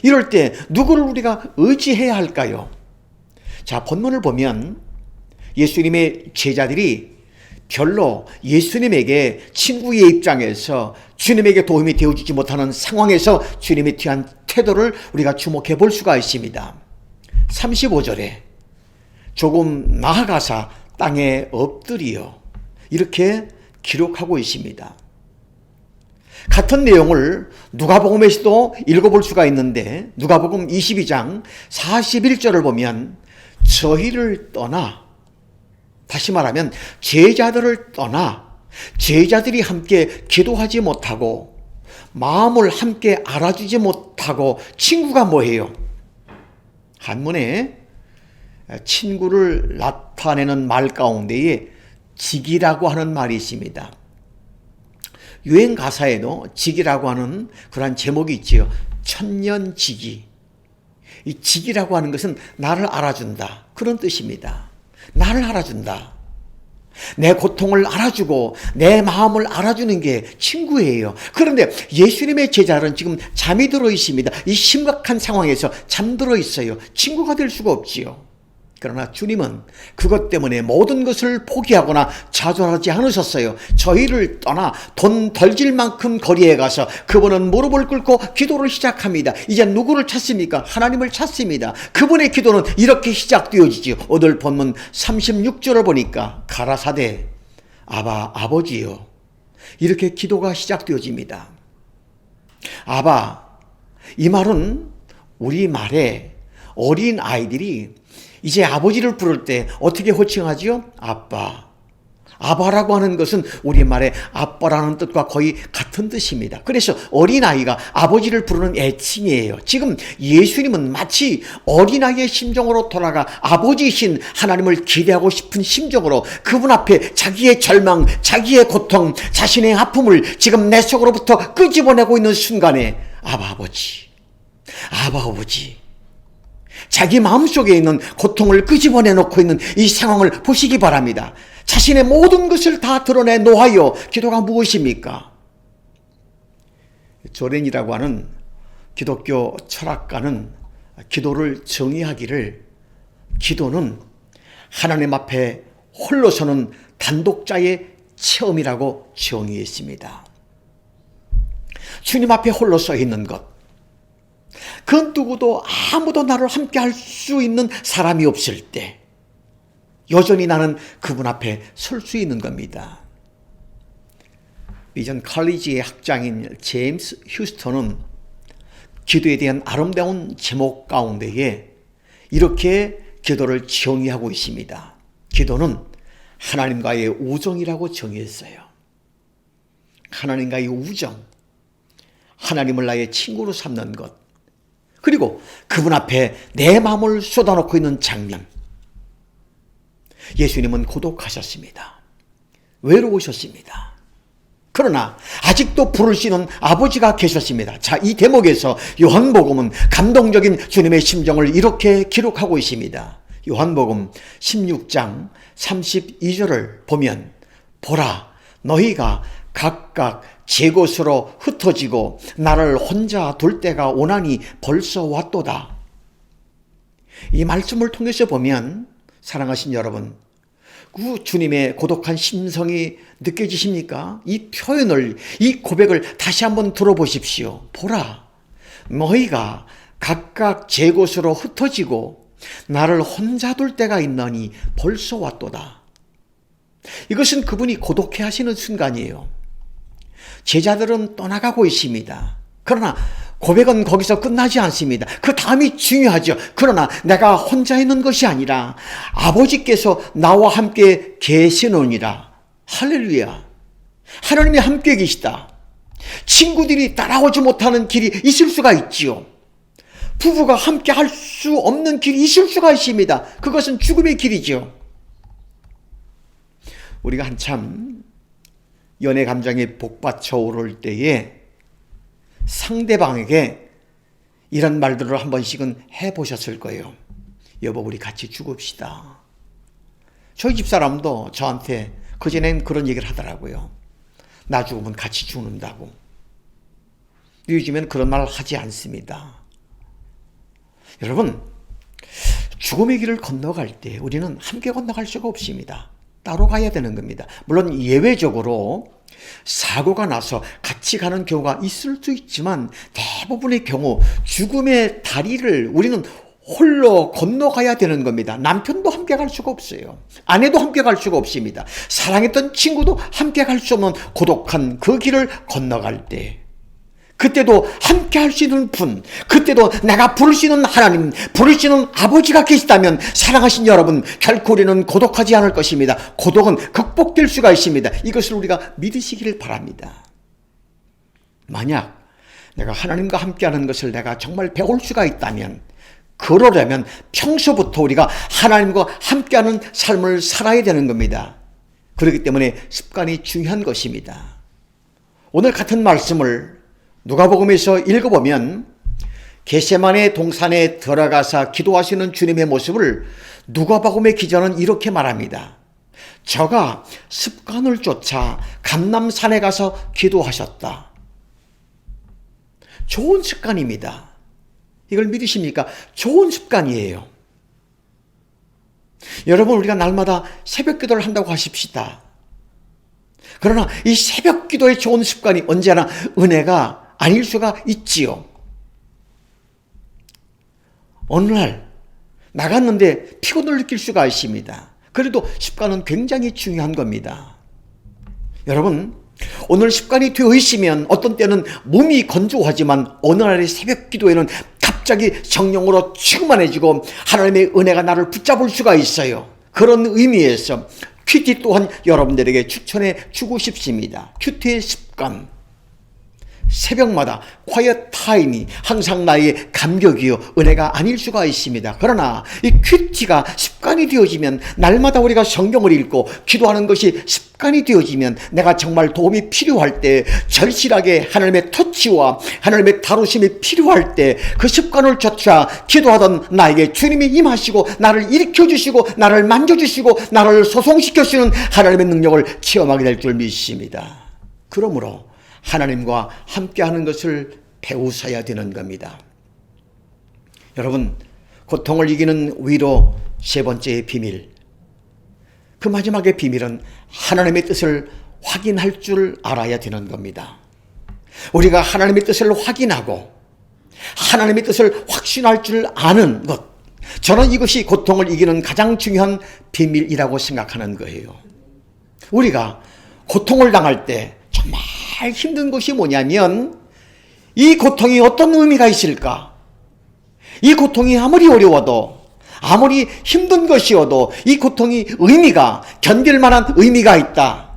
이럴 때 누구를 우리가 의지해야 할까요? 자, 본문을 보면 예수님의 제자들이 별로 예수님에게 친구의 입장에서 주님에게 도움이 되어주지 못하는 상황에서 주님의 취한 태도를 우리가 주목해 볼 수가 있습니다. 35절에 조금 나아가사 땅에 엎드리어 이렇게 기록하고 있습니다. 같은 내용을 누가복음에서도 읽어볼 수가 있는데 누가복음 22장 41절을 보면 저희를 떠나, 다시 말하면 제자들을 떠나 제자들이 함께 기도하지 못하고 마음을 함께 알아주지 못하고 친구가 뭐예요? 한문에 친구를 나타내는 말 가운데에 직이라고 하는 말이 있습니다. 유행 가사에도 직이라고 하는 그런 제목이 있지요. 천년직이. 이 직이라고 하는 것은 나를 알아준다, 그런 뜻입니다. 나를 알아준다. 내 고통을 알아주고 내 마음을 알아주는 게 친구예요. 그런데 예수님의 제자들은 지금 잠이 들어 있습니다. 이 심각한 상황에서 잠들어 있어요. 친구가 될 수가 없지요. 그러나 주님은 그것 때문에 모든 것을 포기하거나 좌절하지 않으셨어요. 저희를 떠나 돈 덜질 만큼 거리에 가서 그분은 무릎을 꿇고 기도를 시작합니다. 이제 누구를 찾습니까? 하나님을 찾습니다. 그분의 기도는 이렇게 시작되어지죠. 오늘 본문 36절을 보니까 가라사대 아바 아버지요, 이렇게 기도가 시작되어집니다. 아바, 이 말은 우리 말에 어린 아이들이 이제 아버지를 부를 때 어떻게 호칭하지요? 아빠. 아바라고 하는 것은 우리말에 아빠라는 뜻과 거의 같은 뜻입니다. 그래서 어린아이가 아버지를 부르는 애칭이에요. 지금 예수님은 마치 어린아이의 심정으로 돌아가 아버지이신 하나님을 기대하고 싶은 심정으로 그분 앞에 자기의 절망, 자기의 고통, 자신의 아픔을 지금 내 속으로부터 끄집어내고 있는 순간에 아바 아버지, 아바 아버지, 자기 마음속에 있는 고통을 끄집어내놓고 있는 이 상황을 보시기 바랍니다. 자신의 모든 것을 다 드러내놓아요. 기도가 무엇입니까? 조렌이라고 하는 기독교 철학가는 기도를 정의하기를, 기도는 하나님 앞에 홀로 서는 단독자의 체험이라고 정의했습니다. 주님 앞에 홀로 서 있는 것, 그 누구도 아무도 나를 함께 할 수 있는 사람이 없을 때 여전히 나는 그분 앞에 설 수 있는 겁니다. 비전 칼리지의 학장인 제임스 휴스턴은 기도에 대한 아름다운 제목 가운데에 이렇게 기도를 정의하고 있습니다. 기도는 하나님과의 우정이라고 정의했어요. 하나님과의 우정, 하나님을 나의 친구로 삼는 것, 그리고 그분 앞에 내 마음을 쏟아놓고 있는 장면. 예수님은 고독하셨습니다. 외로우셨습니다. 그러나 아직도 부르시는 아버지가 계셨습니다. 자, 이 대목에서 요한복음은 감동적인 주님의 심정을 이렇게 기록하고 있습니다. 요한복음 16장 32절을 보면, 보라, 너희가 각각 제 곳으로 흩어지고 나를 혼자 둘 때가 오나니 벌써 왔도다. 이 말씀을 통해서 보면, 사랑하신 여러분, 그 주님의 고독한 심성이 느껴지십니까? 이 표현을, 이 고백을 다시 한번 들어보십시오. 보라, 너희가 각각 제 곳으로 흩어지고 나를 혼자 둘 때가 있나니 벌써 왔도다. 이것은 그분이 고독해 하시는 순간이에요. 제자들은 떠나가고 있습니다. 그러나 고백은 거기서 끝나지 않습니다. 그 다음이 중요하죠. 그러나 내가 혼자 있는 것이 아니라 아버지께서 나와 함께 계시느니라. 할렐루야. 하나님이 함께 계시다. 친구들이 따라오지 못하는 길이 있을 수가 있지요. 부부가 함께 할 수 없는 길이 있을 수가 있습니다. 그것은 죽음의 길이죠. 우리가 한참 연애 감정이 복받쳐 오를 때에 상대방에게 이런 말들을 한 번씩은 해보셨을 거예요. 여보, 우리 같이 죽읍시다. 저희 집사람도 저한테 그전엔 그런 얘기를 하더라고요. 나 죽으면 같이 죽는다고. 요즘엔 그런 말 하지 않습니다. 여러분, 죽음의 길을 건너갈 때 우리는 함께 건너갈 수가 없습니다. 따로 가야 되는 겁니다. 물론 예외적으로 사고가 나서 같이 가는 경우가 있을 수 있지만 대부분의 경우 죽음의 다리를 우리는 홀로 건너가야 되는 겁니다. 남편도 함께 갈 수가 없어요. 아내도 함께 갈 수가 없습니다. 사랑했던 친구도 함께 갈 수 없는 고독한 그 길을 건너갈 때, 그때도 함께 할 수 있는 분, 그때도 내가 부를 수 있는 하나님, 부를 수 있는 아버지가 계시다면 사랑하신 여러분, 결코 우리는 고독하지 않을 것입니다. 고독은 극복될 수가 있습니다. 이것을 우리가 믿으시기를 바랍니다. 만약 내가 하나님과 함께하는 것을 내가 정말 배울 수가 있다면, 그러려면 평소부터 우리가 하나님과 함께하는 삶을 살아야 되는 겁니다. 그렇기 때문에 습관이 중요한 것입니다. 오늘 같은 말씀을 누가복음에서 읽어보면 겟세마네 동산에 들어가서 기도하시는 주님의 모습을 누가복음의 기자는 이렇게 말합니다. 저가 습관을 쫓아 감람산에 가서 기도하셨다. 좋은 습관입니다. 이걸 믿으십니까? 좋은 습관이에요. 여러분, 우리가 날마다 새벽 기도를 한다고 하십시다. 그러나 이 새벽 기도의 좋은 습관이 언제나 은혜가 아닐 수가 있지요. 어느 날 나갔는데 피곤을 느낄 수가 있습니다. 그래도 습관은 굉장히 중요한 겁니다. 여러분, 오늘 습관이 되어 있으면 어떤 때는 몸이 건조하지만 어느 날의 새벽 기도에는 갑자기 성령으로 충만해지고 하나님의 은혜가 나를 붙잡을 수가 있어요. 그런 의미에서 큐티 또한 여러분들에게 추천해 주고 싶습니다. 큐티의 습관. 새벽마다 quiet 타임이 항상 나의 감격이요 은혜가 아닐 수가 있습니다. 그러나 이 큐티가 습관이 되어지면 날마다 우리가 성경을 읽고 기도하는 것이 습관이 되어지면 내가 정말 도움이 필요할 때, 절실하게 하나님의 터치와 하나님의 다루심이 필요할 때 그 습관을 쫓아 기도하던 나에게 주님이 임하시고 나를 일으켜주시고 나를 만져주시고 나를 소송시켜주시는 하나님의 능력을 체험하게 될 줄 믿습니다. 그러므로 하나님과 함께하는 것을 배우셔야 되는 겁니다. 여러분, 고통을 이기는 위로 세 번째의 비밀. 그 마지막의 비밀은 하나님의 뜻을 확인할 줄 알아야 되는 겁니다. 우리가 하나님의 뜻을 확인하고 하나님의 뜻을 확신할 줄 아는 것, 저는 이것이 고통을 이기는 가장 중요한 비밀이라고 생각하는 거예요. 우리가 고통을 당할 때 정말 힘든 것이 뭐냐면 이 고통이 어떤 의미가 있을까? 이 고통이 아무리 어려워도 아무리 힘든 것이어도 이 고통이 의미가, 견딜 만한 의미가 있다.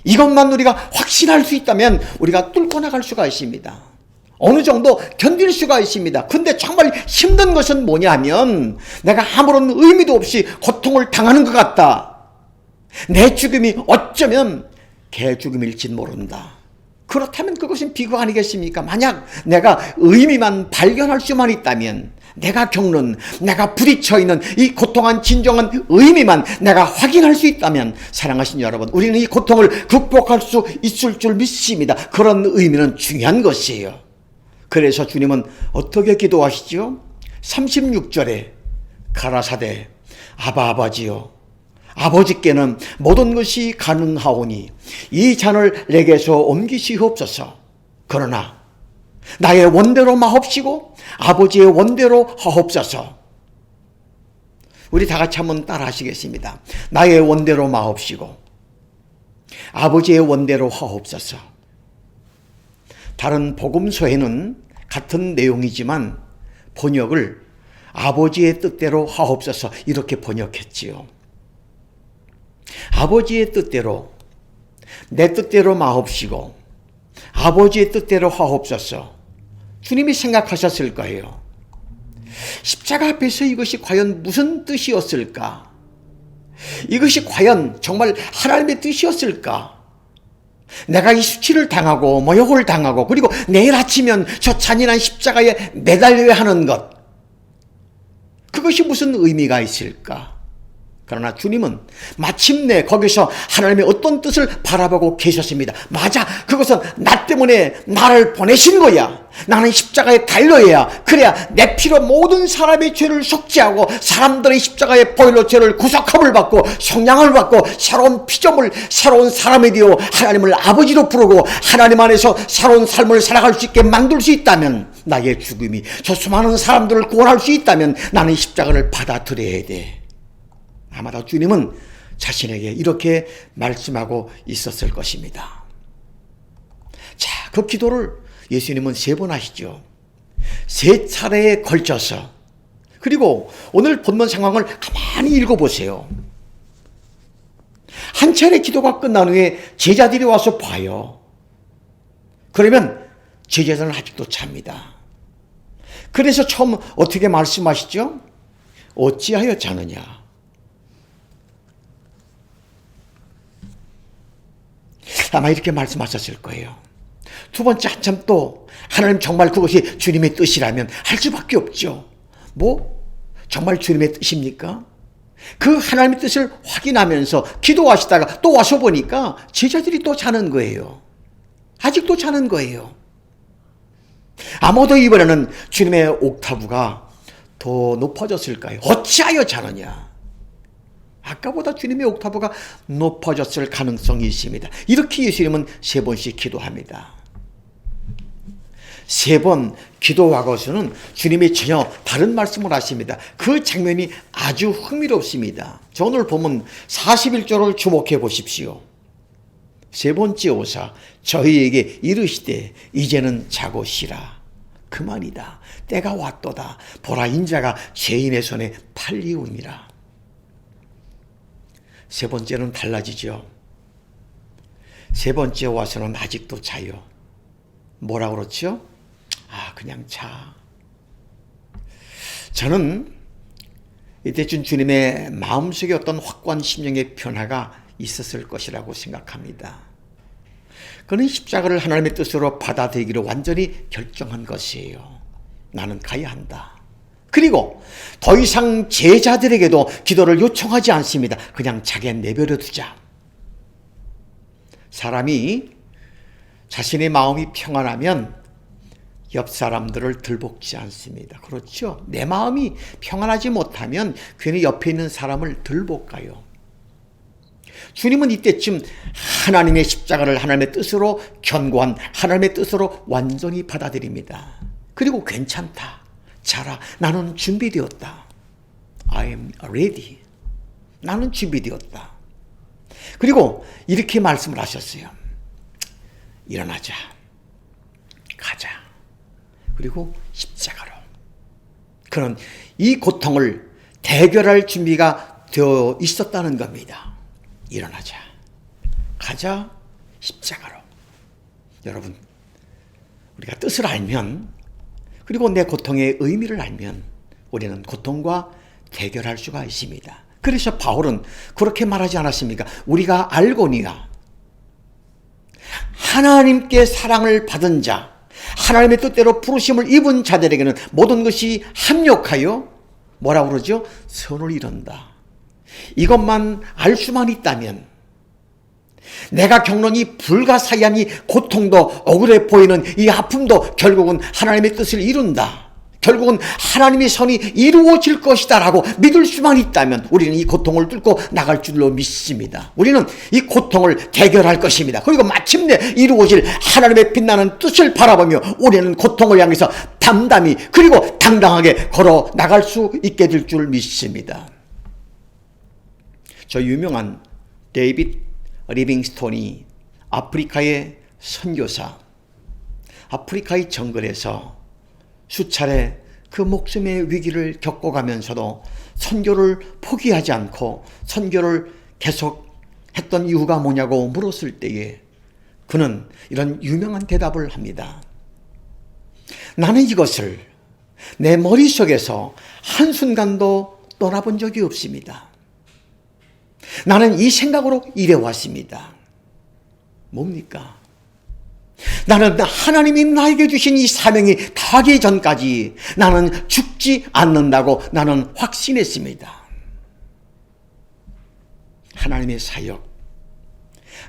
이것만 우리가 확신할 수 있다면 우리가 뚫고 나갈 수가 있습니다. 어느 정도 견딜 수가 있습니다. 근데 정말 힘든 것은 뭐냐면 내가 아무런 의미도 없이 고통을 당하는 것 같다. 내 죽음이 어쩌면 개 죽음일진 모른다. 그렇다면 그것은 비극 아니겠습니까? 만약 내가 의미만 발견할 수만 있다면, 내가 겪는, 내가 부딪혀 있는 이 고통한 진정한 의미만 내가 확인할 수 있다면, 사랑하신 여러분, 우리는 이 고통을 극복할 수 있을 줄 믿습니다. 그런 의미는 중요한 것이에요. 그래서 주님은 어떻게 기도하시죠? 36절에 가라사대 아바 아버지요, 아버지께는 모든 것이 가능하오니 이 잔을 내게서 옮기시옵소서. 그러나 나의 원대로 마옵시고 아버지의 원대로 하옵소서. 우리 다 같이 한번 따라 하시겠습니다. 나의 원대로 마옵시고 아버지의 원대로 하옵소서. 다른 복음서에는 같은 내용이지만 번역을 아버지의 뜻대로 하옵소서 이렇게 번역했지요. 아버지의 뜻대로, 내 뜻대로 마옵시고 아버지의 뜻대로 하옵소서. 주님이 생각하셨을 거예요. 십자가 앞에서 이것이 과연 무슨 뜻이었을까? 이것이 과연 정말 하나님의 뜻이었을까? 내가 이 수치를 당하고 모욕을 당하고 그리고 내일 아치면 저 잔인한 십자가에 매달려야 하는 것, 그것이 무슨 의미가 있을까? 그러나 주님은 마침내 거기서 하나님의 어떤 뜻을 바라보고 계셨습니다. 맞아, 그것은 나 때문에 나를 보내신 거야. 나는 십자가에 달려야, 그래야 내 피로 모든 사람의 죄를 속죄하고 사람들의 십자가의 보혈로 죄를 구속함을 받고 속량을 받고 새로운 피조물, 새로운 사람이 되어 하나님을 아버지로 부르고 하나님 안에서 새로운 삶을 살아갈 수 있게 만들 수 있다면 나의 죽음이 저 수많은 사람들을 구원할 수 있다면 나는 십자가를 받아들여야 돼. 아마도 주님은 자신에게 이렇게 말씀하고 있었을 것입니다. 자, 그 기도를 예수님은 3번 하시죠. 3차례에 걸쳐서. 그리고 오늘 본문 상황을 가만히 읽어보세요. 한 차례 기도가 끝난 후에 제자들이 와서 봐요. 그러면 제자들은 아직도 잡니다. 그래서 처음 어떻게 말씀하시죠? 어찌하여 자느냐? 아마 이렇게 말씀하셨을 거예요. 두 번째 한참 또 하나님 정말 그것이 주님의 뜻이라면 할 수밖에 없죠. 뭐? 정말 주님의 뜻입니까? 그 하나님의 뜻을 확인하면서 기도하시다가 또 와서 보니까 제자들이 또 자는 거예요. 아직도 자는 거예요. 아마도 이번에는 주님의 옥타브가 더 높아졌을까요? 어찌하여 자느냐? 아까보다 주님의 옥타브가 높아졌을 가능성이 있습니다. 이렇게 예수님은 3번씩 기도합니다. 3번 기도하고서는 주님이 전혀 다른 말씀을 하십니다. 그 장면이 아주 흥미롭습니다. 저 오늘 보면 41절을 주목해 보십시오. 3번째 오사 저희에게 이르시되 이제는 자고 쉬라. 그만이다. 때가 왔도다. 보라 인자가 죄인의 손에 팔리우니라. 3번째는 달라지죠. 3번째 와서는 아직도 자요. 뭐라 그렇죠? 그냥 자. 저는 이때쯤 주님의 마음속에 어떤 확고한 심령의 변화가 있었을 것이라고 생각합니다. 그는 십자가를 하나님의 뜻으로 받아들이기로 완전히 결정한 것이에요. 나는 가야 한다. 그리고 더 이상 제자들에게도 기도를 요청하지 않습니다. 그냥 자기에 내버려 두자. 사람이 자신의 마음이 평안하면 옆 사람들을 들볶지 않습니다. 그렇죠? 내 마음이 평안하지 못하면 괜히 옆에 있는 사람을 들볶아요. 주님은 이때쯤 하나님의 십자가를 하나님의 뜻으로 견고한 하나님의 뜻으로 완전히 받아들입니다. 그리고 괜찮다. 자라. 나는 준비되었다. I am ready. 나는 준비되었다. 그리고 이렇게 말씀을 하셨어요. 일어나자. 가자. 그리고 십자가로. 그는 이 고통을 대결할 준비가 되어 있었다는 겁니다. 일어나자. 가자. 십자가로. 여러분, 우리가 뜻을 알면, 그리고 내 고통의 의미를 알면 우리는 고통과 대결할 수가 있습니다. 그래서 바울은 그렇게 말하지 않았습니까? 우리가 알거니와 하나님께 사랑을 받은 자, 하나님의 뜻대로 부르심을 입은 자들에게는 모든 것이 합력하여 뭐라고 그러죠? 선을 이룬다. 이것만 알 수만 있다면 내가 겪는 이 불가사의한 이 고통도 억울해 보이는 이 아픔도 결국은 하나님의 뜻을 이룬다. 결국은 하나님의 선이 이루어질 것이다 라고 믿을 수만 있다면 우리는 이 고통을 뚫고 나갈 줄로 믿습니다. 우리는 이 고통을 대결할 것입니다. 그리고 마침내 이루어질 하나님의 빛나는 뜻을 바라보며 우리는 고통을 향해서 담담히 그리고 당당하게 걸어 나갈 수 있게 될 줄 믿습니다. 저 유명한 데이빗 리빙스톤이 아프리카의 선교사, 아프리카의 정글에서 수차례 그 목숨의 위기를 겪어가면서도 선교를 포기하지 않고 선교를 계속했던 이유가 뭐냐고 물었을 때에 그는 이런 유명한 대답을 합니다. 나는 이것을 내 머릿속에서 한순간도 떠나본 적이 없습니다. 나는 이 생각으로 일해왔습니다. 뭡니까? 나는 하나님이 나에게 주신 이 사명이 다하기 전까지 나는 죽지 않는다고 나는 확신했습니다. 하나님의 사역,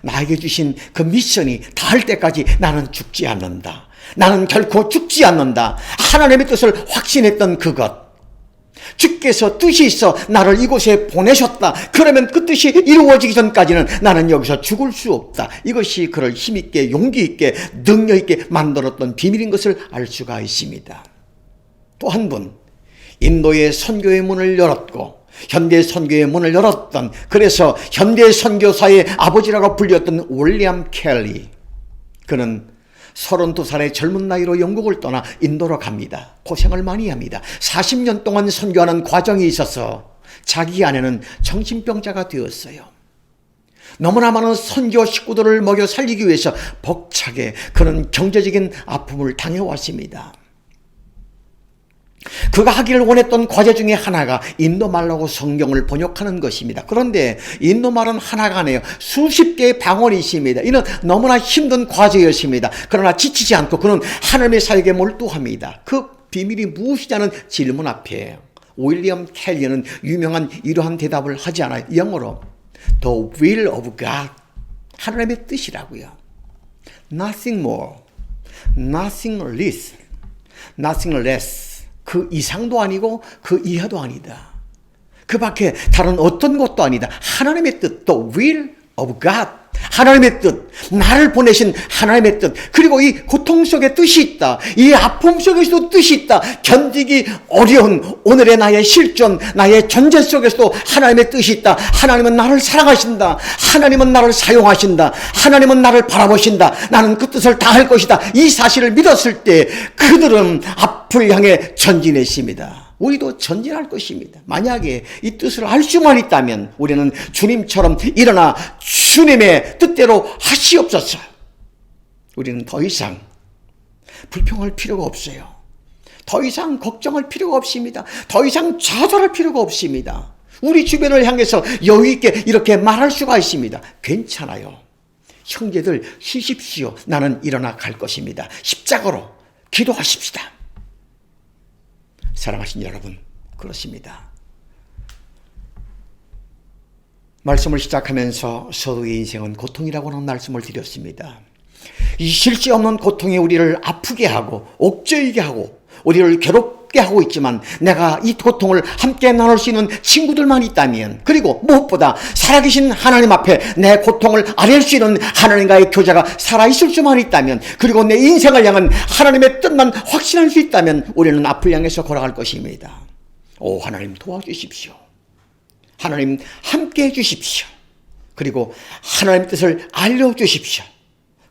나에게 주신 그 미션이 다할 때까지 나는 죽지 않는다. 나는 결코 죽지 않는다. 하나님의 뜻을 확신했던 그것, 주께서 뜻이 있어 나를 이곳에 보내셨다. 그러면 그 뜻이 이루어지기 전까지는 나는 여기서 죽을 수 없다. 이것이 그를 힘있게 용기있게 능력있게 만들었던 비밀인 것을 알 수가 있습니다. 또 한 분, 인도의 선교의 문을 열었고 현대 선교의 문을 열었던, 그래서 현대 선교사의 아버지라고 불렸던 윌리엄 켈리. 그는 32살의 젊은 나이로 영국을 떠나 인도로 갑니다. 고생을 많이 합니다. 40년 동안 선교하는 과정이 있어서 자기 아내는 정신병자가 되었어요. 너무나 많은 선교 식구들을 먹여 살리기 위해서 벅차게 그는 경제적인 아픔을 당해왔습니다. 그가 하기를 원했던 과제 중에 하나가 인도말로 성경을 번역하는 것입니다. 그런데 인도말은 하나가 아니에요. 수십 개의 방언이 있습니다. 이는 너무나 힘든 과제였습니다. 그러나 지치지 않고 그는 하나님의 사역에 몰두합니다. 그 비밀이 무엇이냐는 질문 앞에 윌리엄 켈리는 유명한 이러한 대답을 하지 않아요. 영어로 The will of God, 하나님의 뜻이라고요. Nothing more, nothing less, nothing less. 그 이상도 아니고 그 이하도 아니다. 그 밖에 다른 어떤 것도 아니다. 하나님의 뜻, the will of God, 하나님의 뜻, 나를 보내신 하나님의 뜻, 그리고 이 고통 속에 뜻이 있다. 이 아픔 속에서도 뜻이 있다. 견디기 어려운 오늘의 나의 실존, 나의 존재 속에서도 하나님의 뜻이 있다. 하나님은 나를 사랑하신다. 하나님은 나를 사용하신다. 하나님은 나를 바라보신다. 나는 그 뜻을 다 할 것이다. 이 사실을 믿었을 때 그들은 앞을 향해 전진했습니다. 우리도 전진할 것입니다. 만약에 이 뜻을 알 수만 있다면 우리는 주님처럼 일어나 주님의 뜻대로 하시옵소서. 우리는 더 이상 불평할 필요가 없어요. 더 이상 걱정할 필요가 없습니다. 더 이상 좌절할 필요가 없습니다. 우리 주변을 향해서 여유 있게 이렇게 말할 수가 있습니다. 괜찮아요. 형제들 쉬십시오. 나는 일어나 갈 것입니다. 십자가로 기도하십시다. 사랑하신 여러분, 그렇습니다. 말씀을 시작하면서 서두의 인생은 고통이라고 하는 말씀을 드렸습니다. 이 실제 없는 고통이 우리를 아프게 하고 옥죄이게 하고 우리를 괴롭게 하고 있지만 내가 이 고통을 함께 나눌 수 있는 친구들만 있다면, 그리고 무엇보다 살아계신 하나님 앞에 내 고통을 아뢰 수 있는 하나님과의 교제가 살아있을 수만 있다면, 그리고 내 인생을 향한 하나님의 뜻만 확신할 수 있다면 우리는 앞을 향해서 걸어갈 것입니다. 오, 하나님 도와주십시오. 하나님 함께 해주십시오. 그리고 하나님의 뜻을 알려주십시오.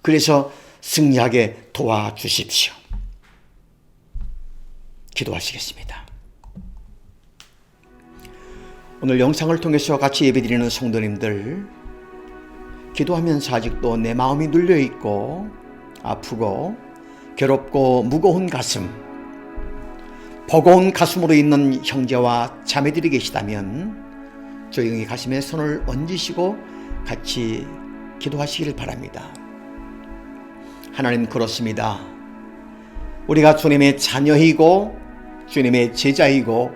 그래서 승리하게 도와주십시오. 기도하시겠습니다. 오늘 영상을 통해서 같이 예배드리는 성도님들, 기도하면서 아직도 내 마음이 눌려있고 아프고 괴롭고 무거운 가슴, 버거운 가슴으로 있는 형제와 자매들이 계시다면 조용히 가슴에 손을 얹으시고 같이 기도하시기를 바랍니다. 하나님, 그렇습니다. 우리가 주님의 자녀이고 주님의 제자이고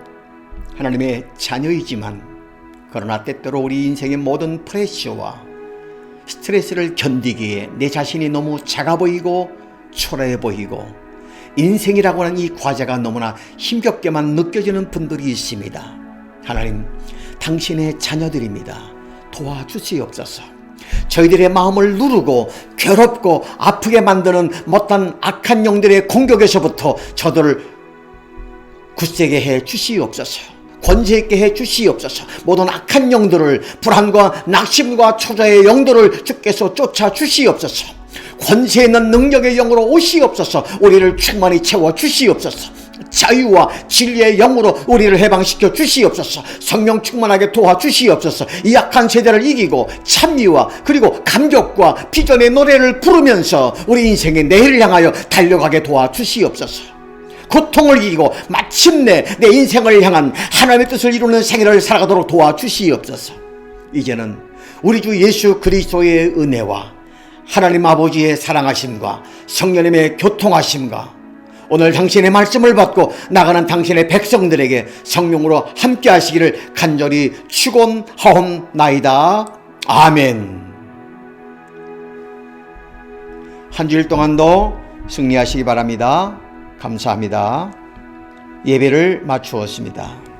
하나님의 자녀이지만, 그러나 때때로 우리 인생의 모든 프레셔와 스트레스를 견디기에 내 자신이 너무 작아 보이고 초라해 보이고 인생이라고 하는 이 과제가 너무나 힘겹게만 느껴지는 분들이 있습니다. 하나님, 당신의 자녀들입니다. 도와주시옵소서. 저희들의 마음을 누르고 괴롭고 아프게 만드는 못한 악한 영들의 공격에서부터 저들을 굳세게 해 주시옵소서. 권세 있게 해 주시옵소서. 모든 악한 영들을, 불안과 낙심과 초자의 영들을 주께서 쫓아 주시옵소서. 권세 있는 능력의 영으로 오시옵소서. 우리를 충만히 채워 주시옵소서. 자유와 진리의 영으로 우리를 해방시켜 주시옵소서. 성령 충만하게 도와주시옵소서. 이 악한 세대를 이기고 찬미와 그리고 감격과 비전의 노래를 부르면서 우리 인생의 내일을 향하여 달려가게 도와주시옵소서. 고통을 이기고 마침내 내 인생을 향한 하나님의 뜻을 이루는 생애를 살아가도록 도와주시옵소서. 이제는 우리 주 예수 그리스도의 은혜와 하나님 아버지의 사랑하심과 성령님의 교통하심과 오늘 당신의 말씀을 받고 나가는 당신의 백성들에게 성령으로 함께 하시기를 간절히 축원하옵나이다. 아멘. 한 주일 동안도 승리하시기 바랍니다. 감사합니다. 예배를 마추었습니다.